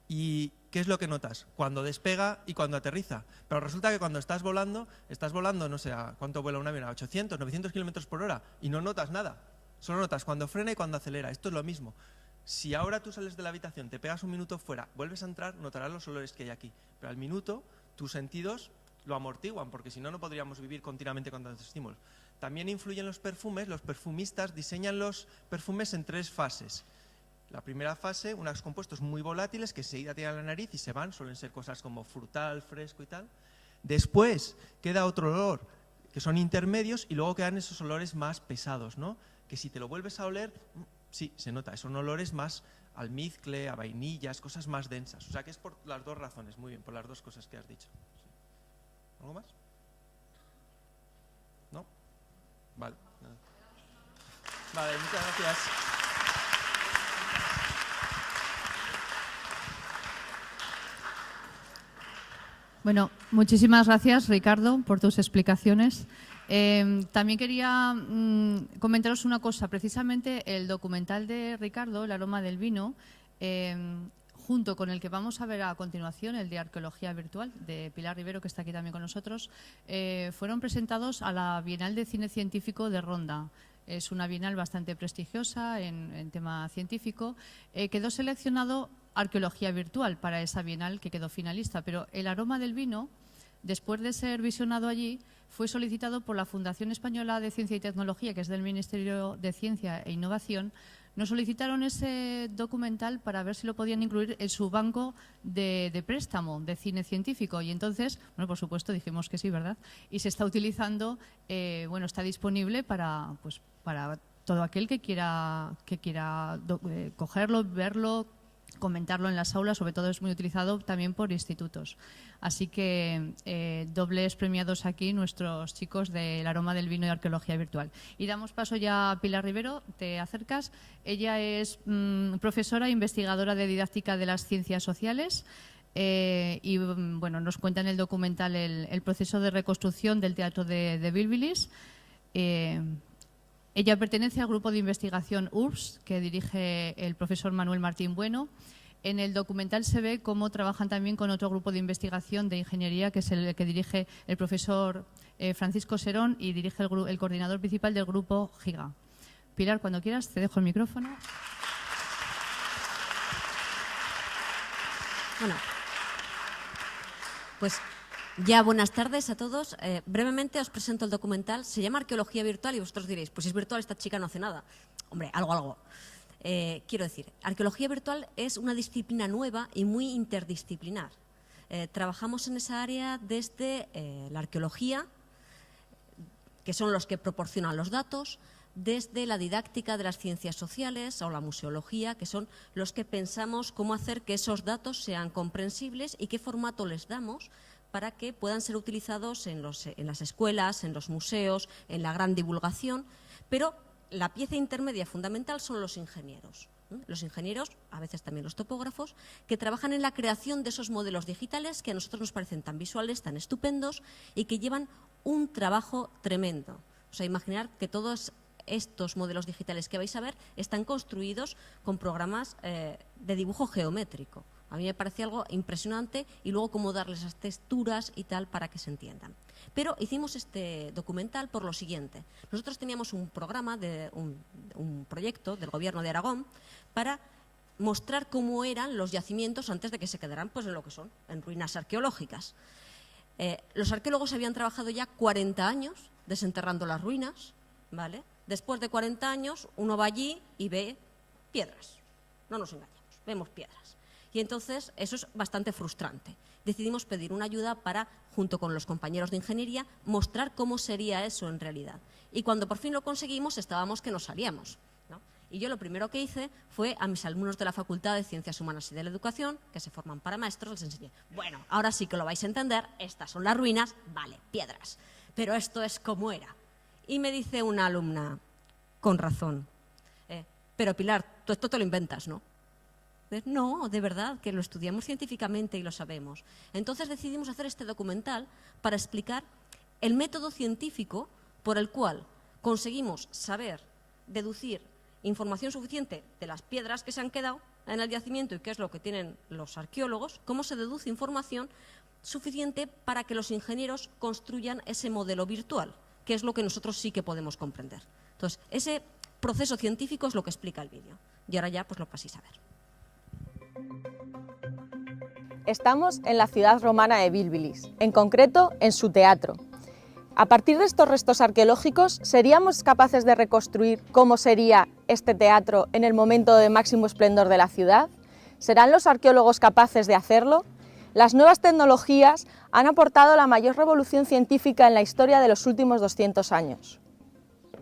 ¿y qué es lo que notas? Cuando despega y cuando aterriza. Pero resulta que cuando estás volando, no sé, ¿a cuánto vuela un avión? A 800, 900 kilómetros por hora y no notas nada. Solo notas cuando frena y cuando acelera. Esto es lo mismo. Si ahora tú sales de la habitación, te pegas un minuto fuera, vuelves a entrar, notarás los olores que hay aquí. Pero al minuto tus sentidos lo amortiguan, porque si no, no podríamos vivir continuamente con tantos estímulos. También influyen los perfumes. Los perfumistas diseñan los perfumes en 3 fases. La primera fase, unos compuestos muy volátiles que enseguida tienen la nariz y se van, suelen ser cosas como frutal, fresco y tal. Después queda otro olor, que son intermedios, y luego quedan esos olores más pesados, ¿no? Que si te lo vuelves a oler, sí, se nota, son olores más almizcle, a vainillas, cosas más densas. O sea que es por las dos razones, muy bien, por las dos cosas que has dicho. Sí. ¿Algo más? ¿No? Vale. Nada. Vale, muchas gracias. Bueno, muchísimas gracias, Ricardo, por tus explicaciones. También quería comentaros una cosa. Precisamente el documental de Ricardo, El aroma del vino, junto con el que vamos a ver a continuación, el de Arqueología Virtual, de Pilar Rivero, que está aquí también con nosotros, fueron presentados a la Bienal de Cine Científico de Ronda. Es una bienal bastante prestigiosa en tema científico. Quedó seleccionado Arqueología Virtual para esa bienal, que quedó finalista, pero El aroma del vino después de ser visionado allí, fue solicitado por la Fundación Española de Ciencia y Tecnología, que es del Ministerio de Ciencia e Innovación. Nos solicitaron ese documental para ver si lo podían incluir en su banco de préstamo de cine científico. Y entonces, bueno, por supuesto, dijimos que sí, ¿verdad? Y se está utilizando, bueno, está disponible para todo aquel que quiera cogerlo, verlo, comentarlo en las aulas. Sobre todo es muy utilizado también por institutos. Así que dobles premiados aquí nuestros chicos del Aroma del Vino y Arqueología Virtual. Y damos paso ya a Pilar Rivero, te acercas. Ella es profesora e investigadora de didáctica de las ciencias sociales y bueno, nos cuenta en el documental el proceso de reconstrucción del teatro de Bilbilis. Ella pertenece al grupo de investigación URBS, que dirige el profesor Manuel Martín Bueno. En el documental se ve cómo trabajan también con otro grupo de investigación de ingeniería, que es el que dirige el profesor Francisco Serón y dirige el coordinador principal del grupo GIGA. Pilar, cuando quieras, te dejo el micrófono. Bueno, pues ya buenas tardes a todos. Brevemente os presento el documental. Se llama Arqueología Virtual y vosotros diréis, pues si es virtual esta chica no hace nada. Hombre, algo. Quiero decir, arqueología virtual es una disciplina nueva y muy interdisciplinar. Trabajamos en esa área desde la arqueología, que son los que proporcionan los datos, desde la didáctica de las ciencias sociales o la museología, que son los que pensamos cómo hacer que esos datos sean comprensibles y qué formato les damos para que puedan ser utilizados en las escuelas, en los museos, en la gran divulgación, pero la pieza intermedia fundamental son los ingenieros. Los ingenieros, a veces también los topógrafos, que trabajan en la creación de esos modelos digitales que a nosotros nos parecen tan visuales, tan estupendos y que llevan un trabajo tremendo. O sea, imaginar que todos estos modelos digitales que vais a ver están construidos con programas de dibujo geométrico. A mí me parece algo impresionante y luego cómo darles esas texturas y tal para que se entiendan. Pero hicimos este documental por lo siguiente. Nosotros teníamos un programa, un proyecto del Gobierno de Aragón para mostrar cómo eran los yacimientos antes de que se quedaran pues, en lo que son, en ruinas arqueológicas. Los arqueólogos habían trabajado ya 40 años desenterrando las ruinas, ¿vale? Después de 40 años uno va allí y ve piedras. No nos engañemos, vemos piedras. Y entonces eso es bastante frustrante. Decidimos pedir una ayuda para, junto con los compañeros de ingeniería, mostrar cómo sería eso en realidad. Y cuando por fin lo conseguimos, estábamos que nos salíamos, ¿no? Y yo lo primero que hice fue a mis alumnos de la Facultad de Ciencias Humanas y de la Educación, que se forman para maestros, les enseñé, bueno, ahora sí que lo vais a entender, estas son las ruinas, vale, piedras, pero esto es como era. Y me dice una alumna, con razón, pero Pilar, tú esto te lo inventas, ¿no? No, de verdad, que lo estudiamos científicamente y lo sabemos. Entonces decidimos hacer este documental para explicar el método científico por el cual conseguimos saber, deducir información suficiente de las piedras que se han quedado en el yacimiento y qué es lo que tienen los arqueólogos, cómo se deduce información suficiente para que los ingenieros construyan ese modelo virtual, que es lo que nosotros sí que podemos comprender. Entonces, ese proceso científico es lo que explica el vídeo. Y ahora ya pues lo paséis a ver. Estamos en la ciudad romana de Bilbilis, en concreto en su teatro. A partir de estos restos arqueológicos, ¿seríamos capaces de reconstruir cómo sería este teatro en el momento de máximo esplendor de la ciudad? ¿Serán los arqueólogos capaces de hacerlo? Las nuevas tecnologías han aportado la mayor revolución científica en la historia de los últimos 200 años.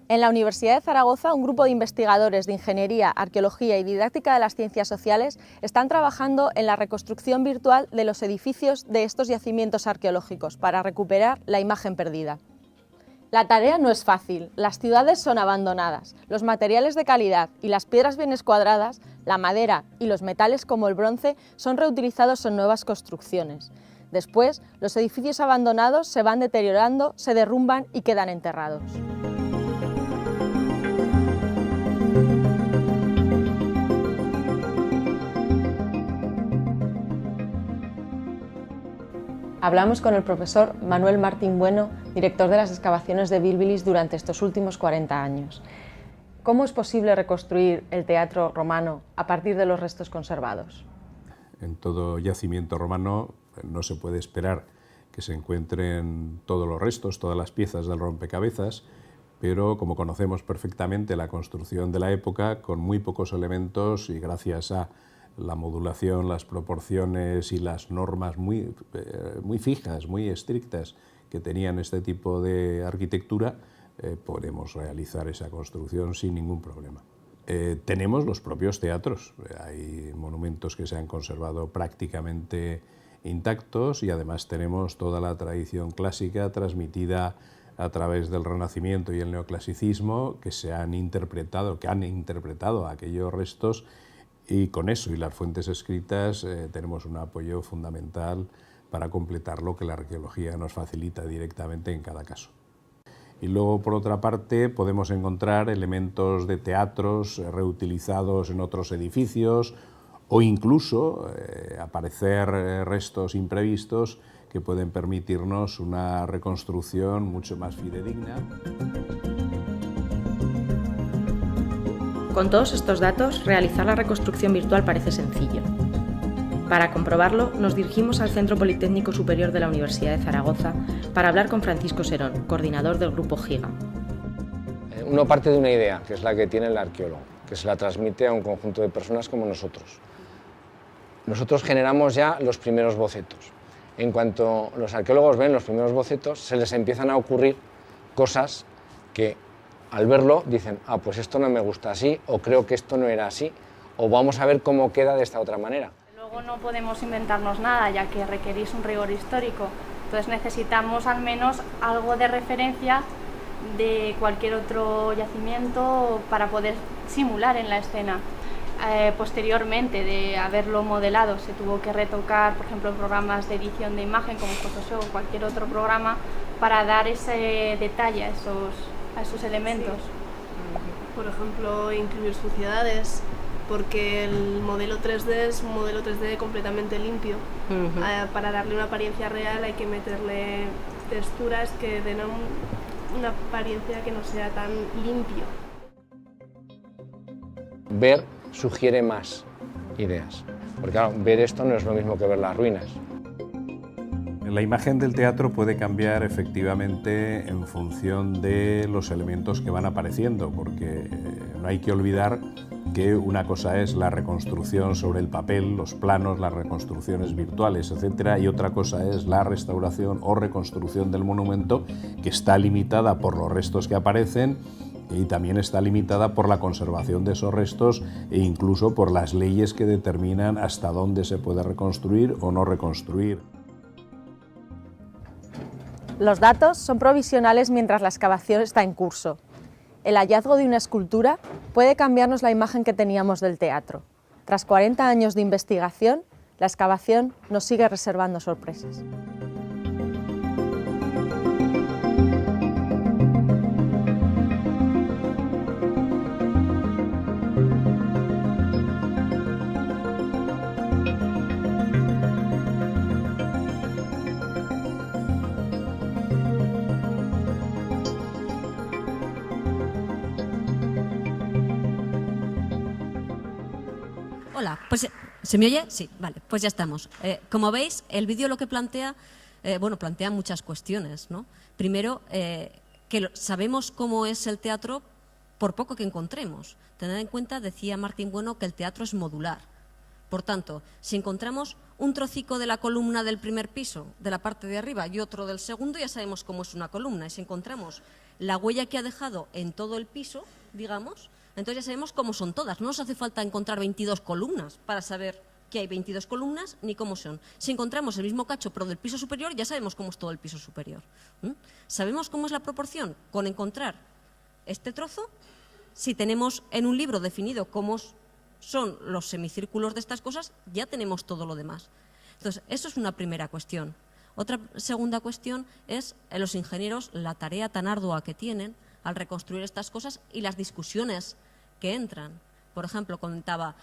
En la Universidad de Zaragoza, un grupo de investigadores de Ingeniería, Arqueología y Didáctica de las Ciencias Sociales están trabajando en la reconstrucción virtual de los edificios de estos yacimientos arqueológicos para recuperar la imagen perdida. La tarea no es fácil, las ciudades son abandonadas, los materiales de calidad y las piedras bien escuadradas, la madera y los metales como el bronce son reutilizados en nuevas construcciones. Después, los edificios abandonados se van deteriorando, se derrumban y quedan enterrados. Hablamos con el profesor Manuel Martín Bueno, director de las excavaciones de Bilbilis durante estos últimos 40 años. ¿Cómo es posible reconstruir el teatro romano a partir de los restos conservados? En todo yacimiento romano no se puede esperar que se encuentren todos los restos, todas las piezas del rompecabezas, pero como conocemos perfectamente la construcción de la época, con muy pocos elementos y gracias a la modulación, las proporciones y las normas muy fijas, muy estrictas que tenían este tipo de arquitectura, podemos realizar esa construcción sin ningún problema. Tenemos los propios teatros, hay monumentos que se han conservado prácticamente intactos y además tenemos toda la tradición clásica transmitida a través del Renacimiento y el Neoclasicismo que han interpretado aquellos restos, y con eso y las fuentes escritas tenemos un apoyo fundamental para completar lo que la arqueología nos facilita directamente en cada caso. Y luego, por otra parte, podemos encontrar elementos de teatros reutilizados en otros edificios o incluso aparecer restos imprevistos que pueden permitirnos una reconstrucción mucho más fidedigna. Con todos estos datos, realizar la reconstrucción virtual parece sencillo. Para comprobarlo, nos dirigimos al Centro Politécnico Superior de la Universidad de Zaragoza para hablar con Francisco Serón, coordinador del Grupo Giga. Uno parte de una idea, que es la que tiene el arqueólogo, que se la transmite a un conjunto de personas como nosotros. Nosotros generamos ya los primeros bocetos. En cuanto los arqueólogos ven los primeros bocetos, se les empiezan a ocurrir cosas que al verlo dicen, ah, pues esto no me gusta así, o creo que esto no era así, o vamos a ver cómo queda de esta otra manera. Luego no podemos inventarnos nada, ya que requerís un rigor histórico. Entonces necesitamos al menos algo de referencia de cualquier otro yacimiento para poder simular en la escena. Posteriormente de haberlo modelado se tuvo que retocar, por ejemplo, en programas de edición de imagen como Photoshop o cualquier otro programa para dar ese detalle a esos elementos. Sí. Por ejemplo, incluir suciedades, porque el modelo 3D es un modelo 3D completamente limpio. Para darle una apariencia real hay que meterle texturas que den una apariencia que no sea tan limpio. Ver sugiere más ideas, porque claro, ver esto no es lo mismo que ver las ruinas. La imagen del teatro puede cambiar efectivamente en función de los elementos que van apareciendo, porque no hay que olvidar que una cosa es la reconstrucción sobre el papel, los planos, las reconstrucciones virtuales, etc., y otra cosa es la restauración o reconstrucción del monumento, que está limitada por los restos que aparecen y también está limitada por la conservación de esos restos e incluso por las leyes que determinan hasta dónde se puede reconstruir o no reconstruir. Los datos son provisionales mientras la excavación está en curso. El hallazgo de una escultura puede cambiarnos la imagen que teníamos del teatro. Tras 40 años de investigación, la excavación nos sigue reservando sorpresas. Hola, pues ¿se me oye? Sí, vale, pues ya estamos. Como veis, el vídeo lo que plantea, plantea muchas cuestiones, ¿no? Primero, que sabemos cómo es el teatro por poco que encontremos. Tened en cuenta, decía Martín Bueno, que el teatro es modular. Por tanto, si encontramos un trocico de la columna del primer piso, de la parte de arriba, y otro del segundo, ya sabemos cómo es una columna. Y si encontramos la huella que ha dejado en todo el piso, digamos, entonces ya sabemos cómo son todas. No nos hace falta encontrar 22 columnas para saber que hay 22 columnas ni cómo son. Si encontramos el mismo cacho pero del piso superior, ya sabemos cómo es todo el piso superior. ¿Sabemos cómo es la proporción? Con encontrar este trozo, si tenemos en un libro definido cómo son los semicírculos de estas cosas, ya tenemos todo lo demás. Entonces, eso es una primera cuestión. Otra segunda cuestión es los ingenieros, la tarea tan ardua que tienen al reconstruir estas cosas y las discusiones que entran. Por ejemplo, comentaba,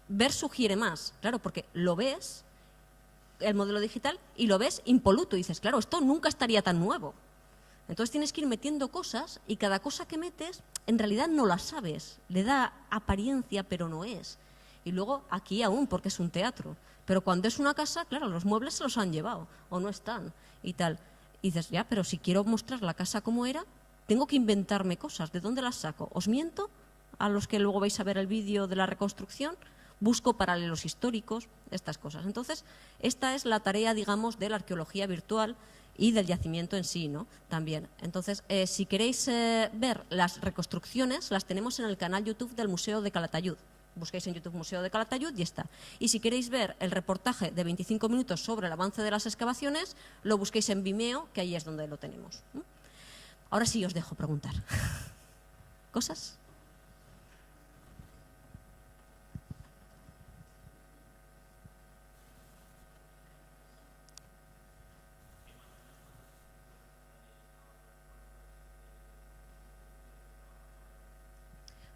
ver sugiere más, claro, porque lo ves, el modelo digital, y lo ves impoluto, y dices, claro, esto nunca estaría tan nuevo. Entonces tienes que ir metiendo cosas, y cada cosa que metes, en realidad no la sabes, le da apariencia, pero no es. Y luego, aquí aún, porque es un teatro, Pero cuando es una casa, claro, los muebles se los han llevado o no están y tal. Y dices, ya, pero si quiero mostrar la casa como era, tengo que inventarme cosas. ¿De dónde las saco? ¿Os miento a los que luego vais a ver el vídeo de la reconstrucción? Busco paralelos históricos, estas cosas. Entonces, esta es la tarea, digamos, de la arqueología virtual y del yacimiento en sí, ¿no? También. Entonces, si queréis ver las reconstrucciones, las tenemos en el canal YouTube del Museo de Calatayud. Busquéis en YouTube Museo de Calatayud y está. Y si queréis ver el reportaje de 25 minutos sobre el avance de las excavaciones, lo busquéis en Vimeo, que ahí es donde lo tenemos. Ahora sí os dejo preguntar. ¿Cosas?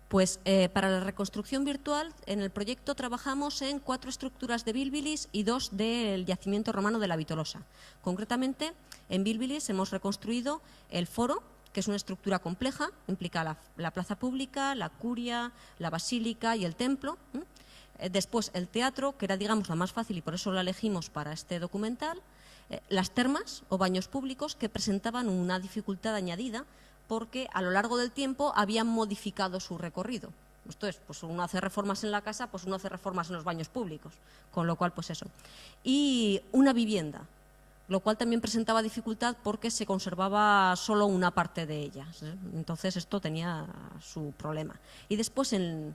Pues para la reconstrucción virtual, en el proyecto trabajamos en 4 estructuras de Bílbilis y 2 del yacimiento romano de la Vitolosa. Concretamente, en Bílbilis hemos reconstruido el foro, que es una estructura compleja, implica la plaza pública, la curia, la basílica y el templo. Después el teatro, que era, digamos, la más fácil y por eso la elegimos para este documental. Las termas o baños públicos, que presentaban una dificultad añadida, porque a lo largo del tiempo habían modificado su recorrido. Esto es, pues uno hace reformas en la casa, pues uno hace reformas en los baños públicos, con lo cual, pues eso. Y una vivienda, lo cual también presentaba dificultad porque se conservaba solo una parte de ellas, ¿eh? Entonces esto tenía su problema. Y después en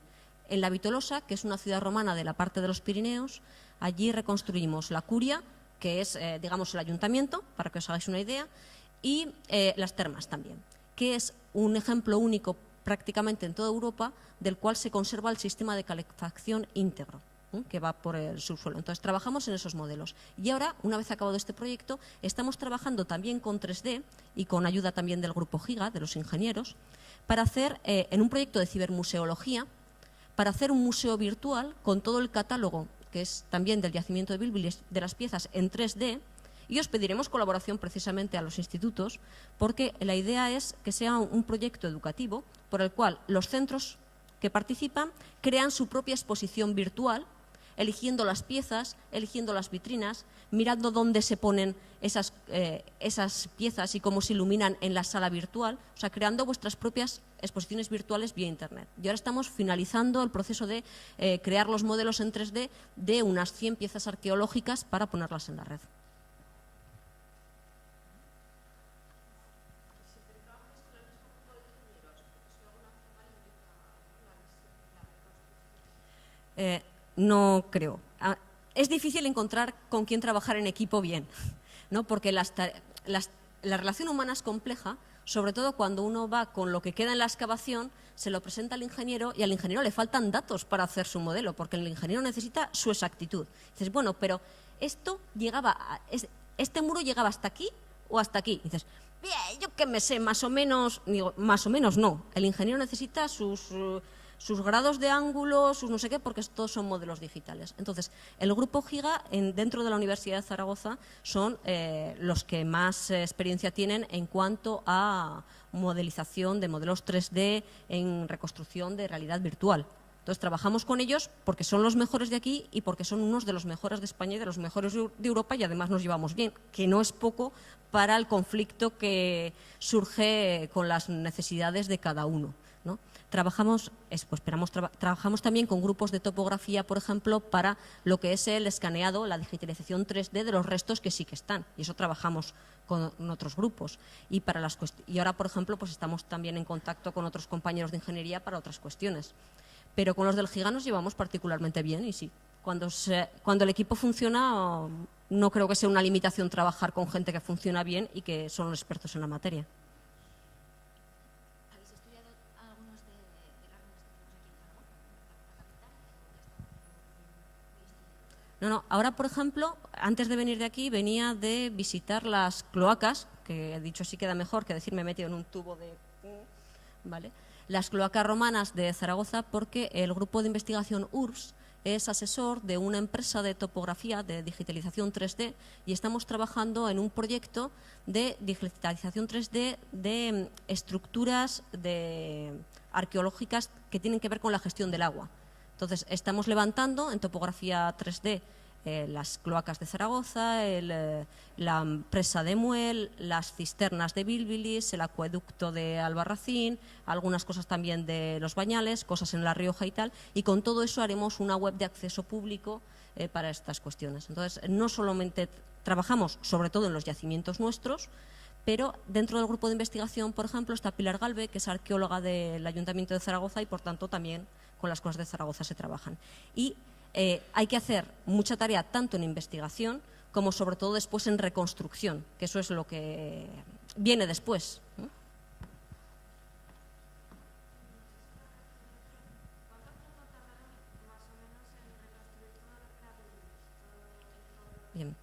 la Vitolosa, que es una ciudad romana de la parte de los Pirineos, allí reconstruimos la curia, que es, digamos, el ayuntamiento, para que os hagáis una idea, y las termas también, que es un ejemplo único prácticamente en toda Europa del cual se conserva el sistema de calefacción íntegro, que va por el subsuelo. Entonces trabajamos en esos modelos. Y ahora, una vez acabado este proyecto, estamos trabajando también con 3D y con ayuda también del Grupo Giga, de los ingenieros, para hacer, en un proyecto de cibermuseología, para hacer un museo virtual con todo el catálogo, que es también del yacimiento de Bílbilis, de las piezas en 3D, y os pediremos colaboración precisamente a los institutos, porque la idea es que sea un proyecto educativo por el cual los centros que participan crean su propia exposición virtual, eligiendo las piezas, eligiendo las vitrinas, mirando dónde se ponen esas piezas y cómo se iluminan en la sala virtual, o sea, creando vuestras propias exposiciones virtuales vía Internet. Y ahora estamos finalizando el proceso de crear los modelos en 3D de unas 100 piezas arqueológicas para ponerlas en la red. No creo. Es difícil encontrar con quién trabajar en equipo bien, ¿no? Porque la relación humana es compleja, sobre todo cuando uno va con lo que queda en la excavación, se lo presenta al ingeniero y al ingeniero le faltan datos para hacer su modelo, porque el ingeniero necesita su exactitud. Dices, bueno, pero esto llegaba este muro llegaba hasta aquí o hasta aquí. Dices, bien, yo qué me sé, más o menos. Digo, más o menos no. El ingeniero necesita sus grados de ángulo, sus no sé qué, porque todos son modelos digitales. Entonces, el Grupo Giga, dentro de la Universidad de Zaragoza, son los que más experiencia tienen en cuanto a modelización de modelos 3D en reconstrucción de realidad virtual. Entonces, trabajamos con ellos porque son los mejores de aquí y porque son unos de los mejores de España y de los mejores de Europa, y además nos llevamos bien, que no es poco para el conflicto que surge con las necesidades de cada uno, ¿no? Trabajamos también con grupos de topografía, por ejemplo, para lo que es el escaneado, la digitalización 3D de los restos que sí que están, y eso trabajamos con otros grupos. Y ahora, por ejemplo, pues estamos también en contacto con otros compañeros de ingeniería para otras cuestiones. Pero con los del Giga nos llevamos particularmente bien, y sí, cuando el equipo funciona, no creo que sea una limitación trabajar con gente que funciona bien y que son expertos en la materia. ¿Habéis estudiado algunos de las ruinas que tenemos aquí en Zaragoza? No, ahora, por ejemplo, antes de venir de aquí, venía de visitar las cloacas, que dicho así queda mejor que decir me he metido en un tubo de... ¿Vale? Las cloacas romanas de Zaragoza, porque el grupo de investigación URSS es asesor de una empresa de topografía, de digitalización 3D, y estamos trabajando en un proyecto de digitalización 3D de estructuras arqueológicas que tienen que ver con la gestión del agua. Entonces, estamos levantando en topografía 3D las cloacas de Zaragoza, la presa de Muel, las cisternas de Bílbilis, el acueducto de Albarracín, algunas cosas también de Los Bañales, cosas en La Rioja y tal, y con todo eso haremos una web de acceso público para estas cuestiones. Entonces, no solamente trabajamos sobre todo en los yacimientos nuestros, pero dentro del grupo de investigación, por ejemplo, está Pilar Galve, que es arqueóloga del Ayuntamiento de Zaragoza y, por tanto, también con las cosas de Zaragoza se trabajan. Y hay que hacer mucha tarea tanto en investigación como, sobre todo, después en reconstrucción, que eso es lo que viene después, ¿no? Bien.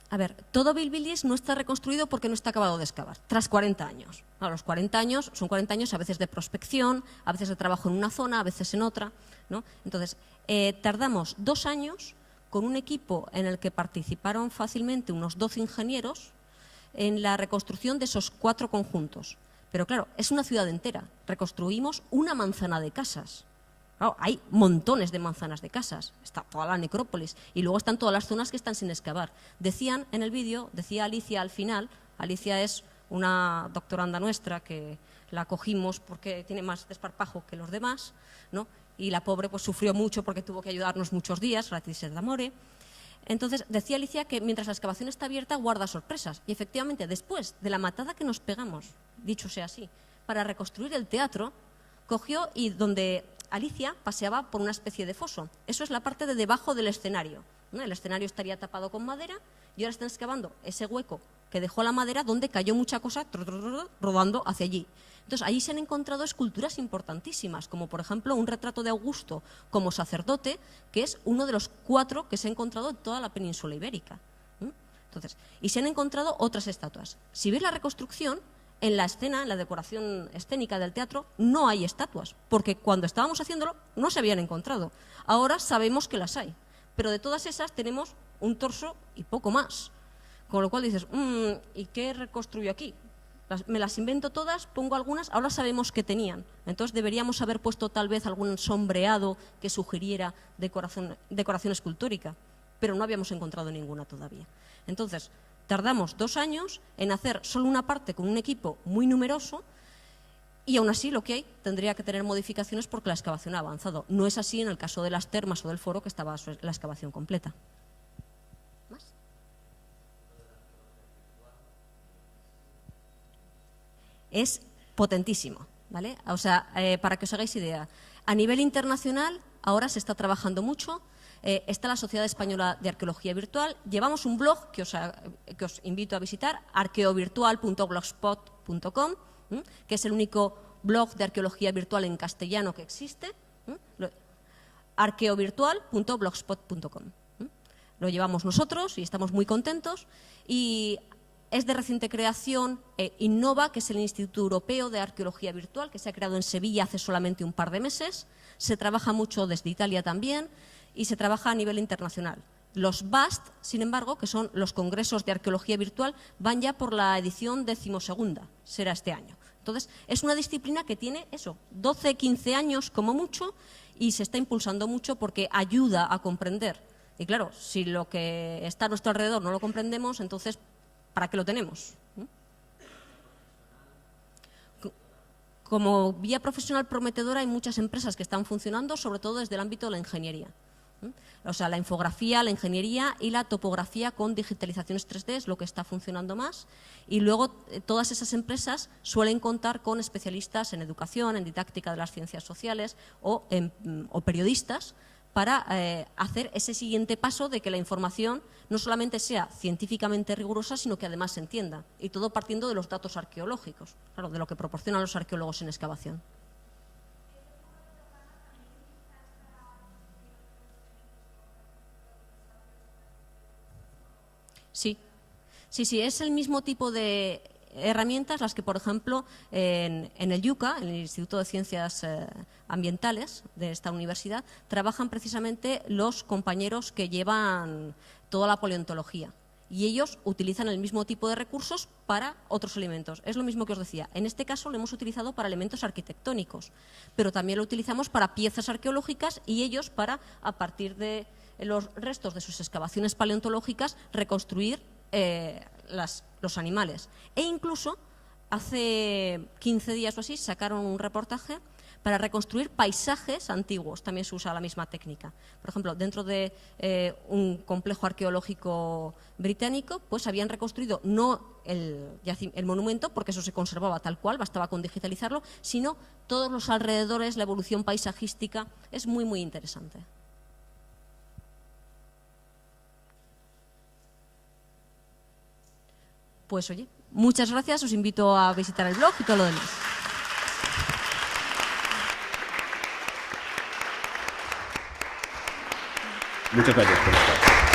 A ver, todo Bílbilis no está reconstruido porque no está acabado de excavar, tras 40 años. A los 40 años son 40 años a veces de prospección, a veces de trabajo en una zona, a veces en otra, ¿no? Entonces, tardamos 2 años con un equipo en el que participaron fácilmente unos 12 ingenieros en la reconstrucción de esos 4 conjuntos. Pero claro, es una ciudad entera. Reconstruimos una manzana de casas. Claro, hay montones de manzanas de casas, está toda la necrópolis y luego están todas las zonas que están sin excavar. Decían en el vídeo, decía Alicia al final, Alicia es una doctoranda nuestra que la cogimos porque tiene más desparpajo que los demás, ¿no? Y la pobre pues sufrió mucho porque tuvo que ayudarnos muchos días, Ratices d'Amore. Entonces decía Alicia que mientras la excavación está abierta guarda sorpresas y efectivamente después de la matada que nos pegamos, dicho sea así, para reconstruir el teatro, cogió y donde Alicia paseaba por una especie de foso. Eso es la parte de debajo del escenario, ¿no? El escenario estaría tapado con madera y ahora están excavando ese hueco que dejó la madera donde cayó mucha cosa rodando hacia allí. Entonces, allí se han encontrado esculturas importantísimas, como por ejemplo un retrato de Augusto como sacerdote, que es uno de los 4 que se ha encontrado en toda la península ibérica. Entonces, y se han encontrado otras estatuas. Si veis la reconstrucción, en la escena, en la decoración escénica del teatro, no hay estatuas, porque cuando estábamos haciéndolo no se habían encontrado. Ahora sabemos que las hay, pero de todas esas tenemos un torso y poco más. Con lo cual dices, ¿y qué reconstruyo aquí? Me las invento todas, pongo algunas, ahora sabemos que tenían. Entonces deberíamos haber puesto tal vez algún sombreado que sugiriera decoración escultórica, pero no habíamos encontrado ninguna todavía. Entonces, tardamos 2 años en hacer solo una parte con un equipo muy numeroso y aún así lo que hay tendría que tener modificaciones porque la excavación ha avanzado. No es así en el caso de las termas o del foro que estaba la excavación completa. ¿Más? Es potentísimo, ¿vale? O sea, para que os hagáis idea, a nivel internacional ahora se está trabajando mucho. Está la Sociedad Española de Arqueología Virtual. Llevamos un blog que os invito a visitar, arqueovirtual.blogspot.com, que es el único blog de arqueología virtual en castellano que existe. Arqueovirtual.blogspot.com. Lo llevamos nosotros y estamos muy contentos. Y es de reciente creación Innova, que es el Instituto Europeo de Arqueología Virtual, que se ha creado en Sevilla hace solamente un par de meses. Se trabaja mucho desde Italia también. Y se trabaja a nivel internacional. Los BAST, sin embargo, que son los congresos de arqueología virtual, van ya por la edición 12ª, será este año. Entonces, es una disciplina que tiene eso, 12, 15 años como mucho, y se está impulsando mucho porque ayuda a comprender. Y claro, si lo que está a nuestro alrededor no lo comprendemos, entonces, ¿para qué lo tenemos? Como vía profesional prometedora hay muchas empresas que están funcionando, sobre todo desde el ámbito de la ingeniería. O sea, la infografía, la ingeniería y la topografía con digitalizaciones 3D es lo que está funcionando más. Y luego todas esas empresas suelen contar con especialistas en educación, en didáctica de las ciencias sociales o periodistas para hacer ese siguiente paso de que la información no solamente sea científicamente rigurosa, sino que además se entienda. Y todo partiendo de los datos arqueológicos, claro, de lo que proporcionan los arqueólogos en excavación. Sí, es el mismo tipo de herramientas las que, por ejemplo, en el IUCA, en el Instituto de Ciencias Ambientales de esta universidad, trabajan precisamente los compañeros que llevan toda la paleontología. y ellos utilizan el mismo tipo de recursos para otros elementos. Es lo mismo que os decía. En este caso lo hemos utilizado para elementos arquitectónicos, pero también lo utilizamos para piezas arqueológicas y ellos para, a partir de los restos de sus excavaciones paleontológicas, reconstruir los animales. E incluso hace 15 días o así sacaron un reportaje para reconstruir paisajes antiguos. También se usa la misma técnica. Por ejemplo, dentro de un complejo arqueológico británico, pues habían reconstruido no el monumento, porque eso se conservaba tal cual, bastaba con digitalizarlo, sino todos los alrededores, la evolución paisajística. Es muy, muy interesante. Pues oye, muchas gracias, os invito a visitar el blog y todo lo demás. Muchas gracias por estar.